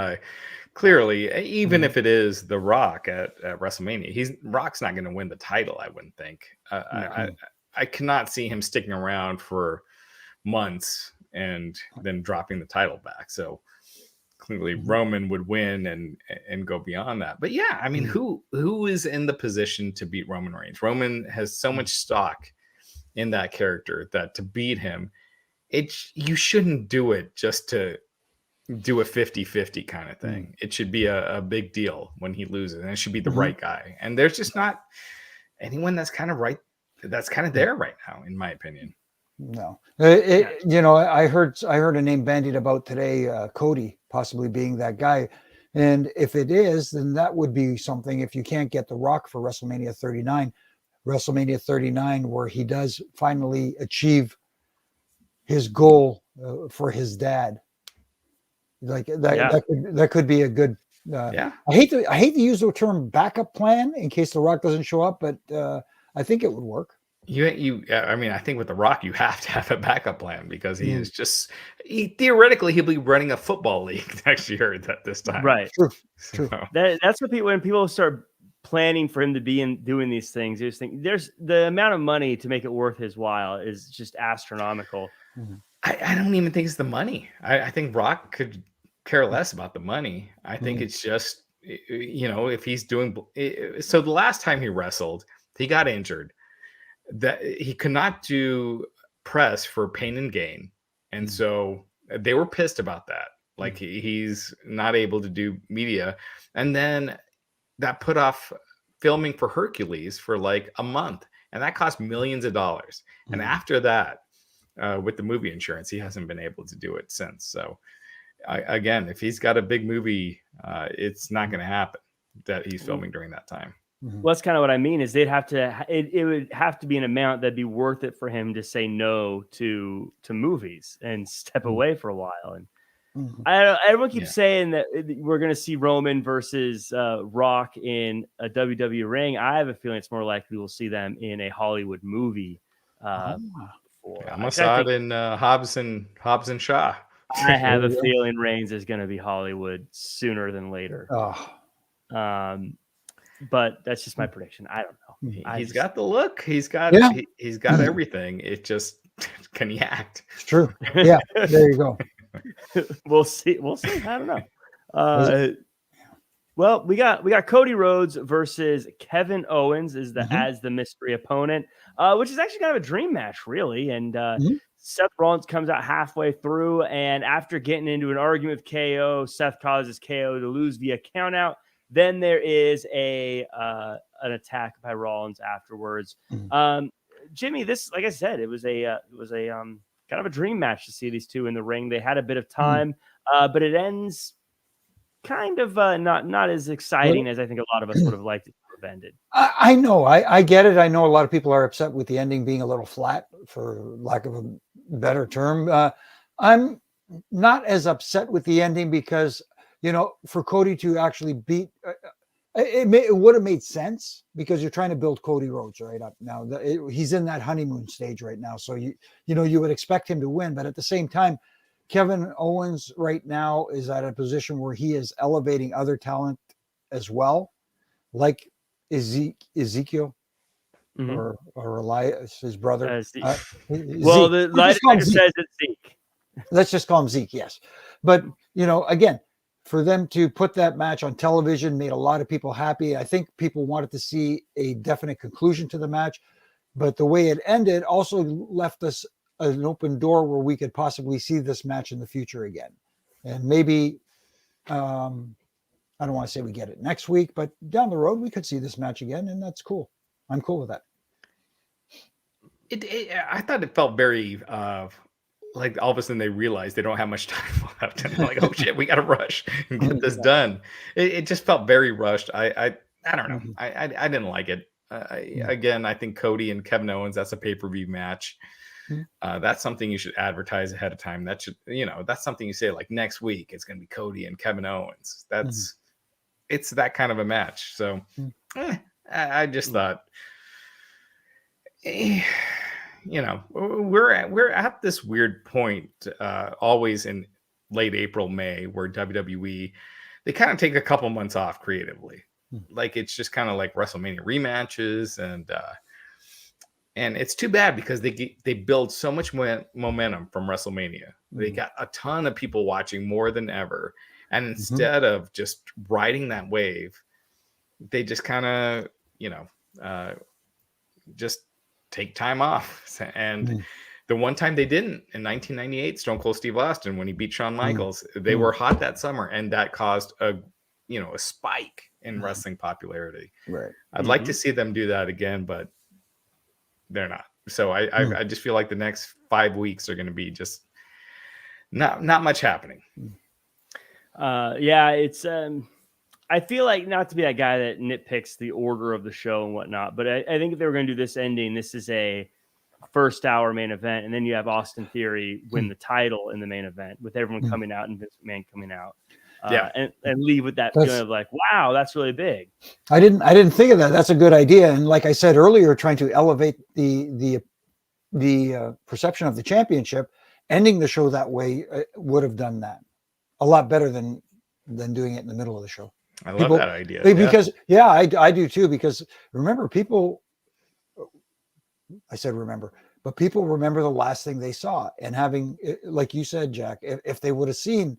Clearly, even if it is The Rock at WrestleMania, Rock's not going to win the title, I wouldn't think. I cannot see him sticking around for months and then dropping the title back. So clearly Roman would win and go beyond that. But yeah, I mean, who is in the position to beat Roman Reigns? Roman has so much stock in that character that to beat him, you shouldn't do it just to do a 50-50 kind of thing. It should be a big deal when he loses, and it should be the right guy. And there's just not anyone that's kind of right. That's kind of there right now, in my opinion. No, I heard a name bandied about today, Cody possibly being that guy. And if it is, then that would be something. If you can't get The Rock for WrestleMania 39, where he does finally achieve his goal for his dad. Like that could be a good. I hate to use the term backup plan in case The Rock doesn't show up, but I think it would work. I mean, I think with The Rock, you have to have a backup plan because he is theoretically he'll be running a football league next year at this time. Right. True. That's what when people start planning for him to be doing these things, you just think there's the amount of money to make it worth his while is just astronomical. I don't even think it's the money. I think Rock could care less about the money. I think it's just, if he's doing. So the last time he wrestled, he got injured. That he could not do press for Pain and Gain. And so they were pissed about that. Like he's not able to do media. And then that put off filming for Hercules for like a month. And that cost millions of dollars. And after that, with the movie insurance, he hasn't been able to do it since. So again, if he's got a big movie, it's not going to happen that he's filming during that time. Well, that's kind of what I mean is it would have to be an amount that'd be worth it for him to say no to movies and step away for a while. And everyone keeps saying that we're going to see Roman versus Rock in a WWE ring. I have a feeling it's more likely we'll see them in a Hollywood movie. I saw it in Hobbs and Shaw. I have a feeling Reigns is going to be Hollywood sooner than later. But that's just my prediction. I don't know. He's got the look. He's got everything. It just can he act? It's true. Yeah, there you go. We'll see. I don't know. Well, we got Cody Rhodes versus Kevin Owens as the mystery opponent, which is actually kind of a dream match, really. And Seth Rollins comes out halfway through, and after getting into an argument with KO, Seth causes KO to lose via countout. Then there is an attack by Rollins afterwards. Jimmy, this, like I said, it was a kind of a dream match to see these two in the ring. They had a bit of time, but it ends kind of not as exciting as I think a lot of us would have liked it to have ended. I know. I get it. I know a lot of people are upset with the ending being a little flat, for lack of a better term. I'm not as upset with the ending because, for Cody to actually beat, it would have made sense because you're trying to build Cody Rhodes right up now. He's in that honeymoon stage right now, so you would expect him to win, but at the same time, Kevin Owens right now is at a position where he is elevating other talent as well, like Ezekiel or Elias, his brother. Well, the light says it's Zeke. Let's just call him Zeke, yes. But again, for them to put that match on television made a lot of people happy. I think people wanted to see a definite conclusion to the match, but the way it ended also left us an open door where we could possibly see this match in the future again. And maybe I don't want to say we get it next week, but down the road we could see this match again, and that's cool. I'm cool with that. I thought it felt very like all of a sudden they realized they don't have much time left, and they're like, "Oh shit, we got to rush and get this done." It just felt very rushed. I don't know. I didn't like it. Again, I think Cody and Kevin Owens, that's a pay-per-view match. That's something you should advertise ahead of time. That should, that's something you say like next week it's going to be Cody and Kevin Owens. It's that kind of a match. So I just thought, we're at this weird point always in late April, May, where WWE, they kind of take a couple months off creatively. Like it's just kind of like WrestleMania rematches, and it's too bad because they build so much momentum from WrestleMania. They got a ton of people watching more than ever, and instead of just riding that wave, they just kind of just take time off. And the one time they didn't, in 1998, Stone Cold Steve Austin, when he beat Shawn Michaels, they were hot that summer, and that caused a spike in wrestling popularity. Right. I'd like to see them do that again, but they're not. So I just feel like the next 5 weeks are going to be just not much happening. Yeah, it's I feel like, not to be that guy that nitpicks the order of the show and whatnot, but I think if they were going to do this ending, this is a first hour main event, and then you have Austin Theory win the title in the main event with everyone coming out and Vince McMahon coming out. And leave with that feeling of like, wow, that's really big. I didn't think of that. That's a good idea. And like I said earlier, trying to elevate the perception of the championship, ending the show that way would have done that a lot better than doing it in the middle of the show. I love that idea. Because I do too. Because remember, I said remember, but people remember the last thing they saw, and having, like you said, Jack, if they would have seen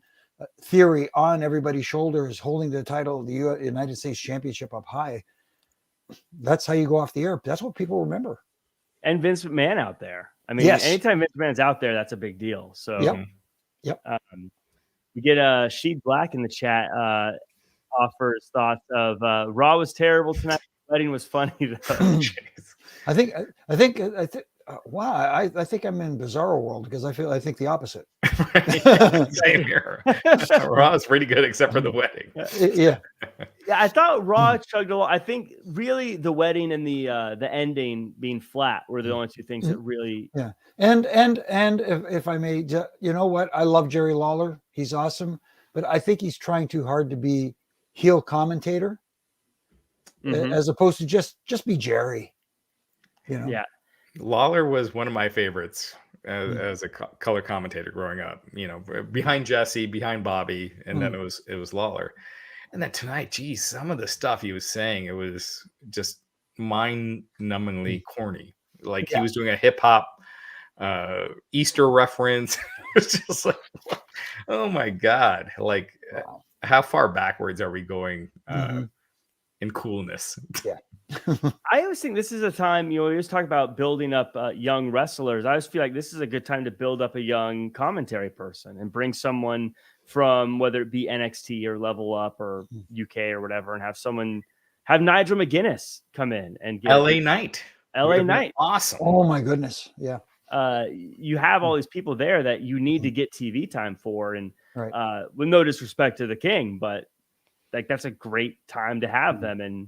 Theory on everybody's shoulders, holding the title of the United States Championship up high, that's how you go off the air. That's what people remember. And Vince McMahon out there. I mean, anytime Vince McMahon's out there, that's a big deal. So, yep. We get Sheed Black in the chat. Offers thoughts of Raw was terrible tonight. Wedding was funny though. I think wow, I think I'm in Bizarro World because I think the opposite. Same here. Raw is pretty good except for the wedding. Yeah, I thought Raw chugged along. I think really the wedding and the ending being flat were the only two things that really. Yeah, and if I may, you know what? I love Jerry Lawler. He's awesome, but I think he's trying too hard to be heel commentator as opposed to just be Jerry. Yeah. Lawler was one of my favorites as a color commentator growing up. Behind Jesse, behind Bobby, and then it was Lawler. And then tonight, geez, some of the stuff he was saying, it was just mind-numbingly corny. Like he was doing a hip hop Easter reference. It's just like, oh my God! Like, how far backwards are we going in coolness? Yeah. I always think this is a time, we always talk about building up young wrestlers. I always feel like this is a good time to build up a young commentary person and bring someone from, whether it be NXT or Level Up or UK or whatever, and have Nigel McGuinness come in and get LA Knight. Awesome. Oh my goodness. Yeah. You have all these people there that you need to get TV time for. And with no disrespect to the King, but like that's a great time to have them. And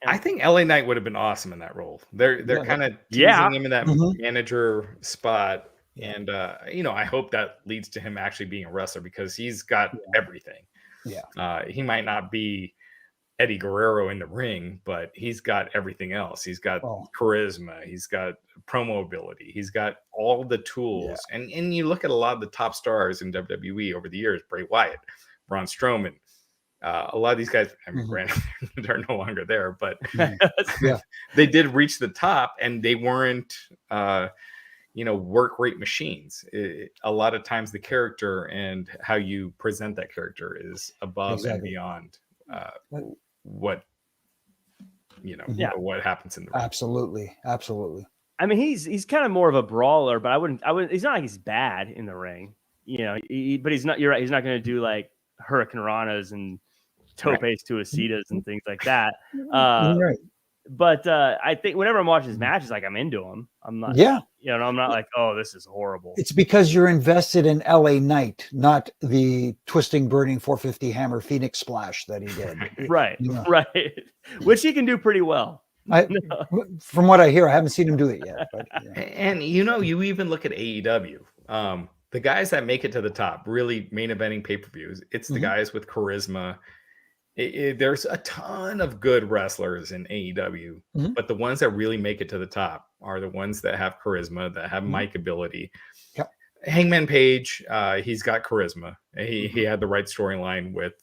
I think LA Knight would have been awesome in that role. They're kind of teasing him in that manager spot. And, I hope that leads to him actually being a wrestler because he's got everything. Yeah. He might not be Eddie Guerrero in the ring, but he's got everything else. He's got charisma. He's got promo ability. He's got all the tools. Yeah. And you look at a lot of the top stars in WWE over the years, Bray Wyatt, Braun Strowman, a lot of these guys, I mean, granted, they're no longer there, but they did reach the top, and they weren't, work rate machines. A lot of times the character and how you present that character is above and beyond what happens in the ring. Absolutely. I mean, he's kind of more of a brawler, but I wouldn't. He's not like he's bad in the ring, but he's not. You're right. He's not going to do like Hurricane Ranas and topes to Asitas and things like that. Right. But I think whenever I'm watching his matches, like I'm into him. I'm not, I'm not like, oh, this is horrible. It's because you're invested in LA Knight, not the twisting, burning 450 hammer Phoenix splash that he did. Right. Which he can do pretty well. From what I hear, I haven't seen him do it yet. But, And you even look at AEW. The guys that make it to the top, really main eventing pay-per-views, it's the guys with charisma. There's a ton of good wrestlers in AEW, but the ones that really make it to the top are the ones that have charisma, that have mic ability. Yep. Hangman Page, he's got charisma. He had the right storyline with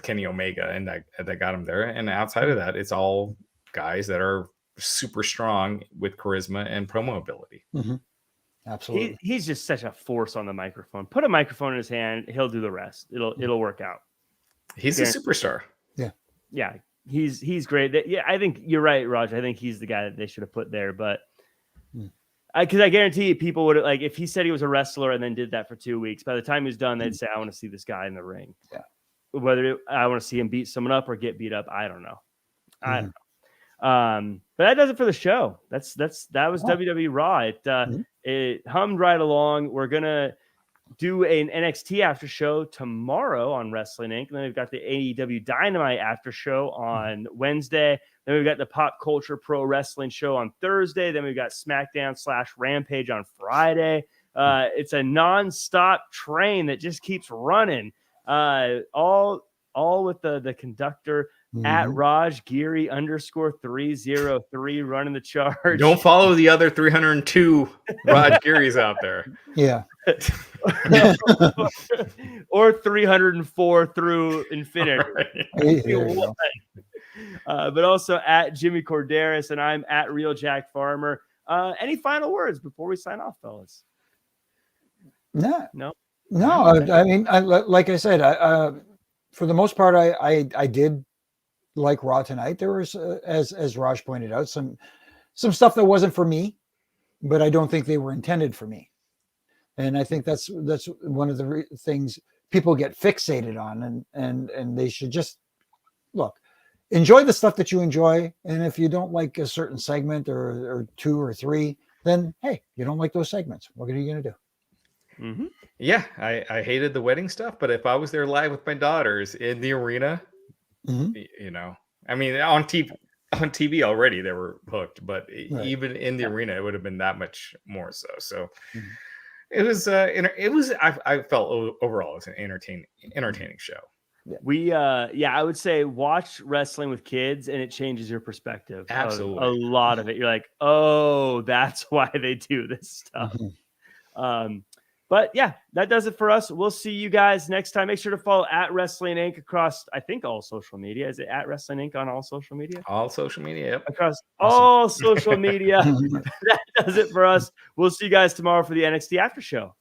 Kenny Omega, and that got him there. And outside of that, it's all guys that are super strong with charisma and promo ability. Absolutely. He's just such a force on the microphone. Put a microphone in his hand, he'll do the rest. It'll work out. He's a superstar. Yeah, he's great. I think you're right, Raj. I think he's the guy that they should have put there. But because I guarantee you, people would like if he said he was a wrestler and then did that for 2 weeks. By the time he's done, they'd say, "I want to see this guy in the ring." Yeah. Whether I want to see him beat someone up or get beat up, I don't know. I don't know. But that does it for the show. That was WWE Raw. It hummed right along. We're gonna do an NXT after show tomorrow on Wrestling Inc. And then we've got the AEW Dynamite after show on Wednesday. Then we've got the Pop Culture Pro Wrestling show on Thursday. Then we've got SmackDown / Rampage on Friday. It's a nonstop train that just keeps running. All with the conductor at Raj Giri _303 running the charge. Don't follow the other 302 Raj Giris out there. Yeah. Or 304 through infinity. But also at Jimmy Korderas, and I'm at Real Jack Farmer. Any final words before we sign off, fellas? No. I mean, like I said, for the most part, I did like Raw tonight. There was, as Raj pointed out, some stuff that wasn't for me, but I don't think they were intended for me. And I think that's one of the things people get fixated on, and they should just enjoy the stuff that you enjoy. And if you don't like a certain segment or 2 or 3, then hey, you don't like those segments. What are you going to do? Yeah, I hated the wedding stuff, but if I was there live with my daughters in the arena, I mean, on TV already they were hooked, but even in the arena, it would have been that much more so. So it was I felt overall it was an entertaining show. I would say watch wrestling with kids and it changes your perspective. Absolutely. A lot of it. You're like, oh, that's why they do this stuff. But yeah, that does it for us. We'll see you guys next time. Make sure to follow at Wrestling Inc. across, I think, all social media. Is it at Wrestling Inc. on all social media? All social media, yep. Across all social media. That does it for us. We'll see you guys tomorrow for the NXT After Show.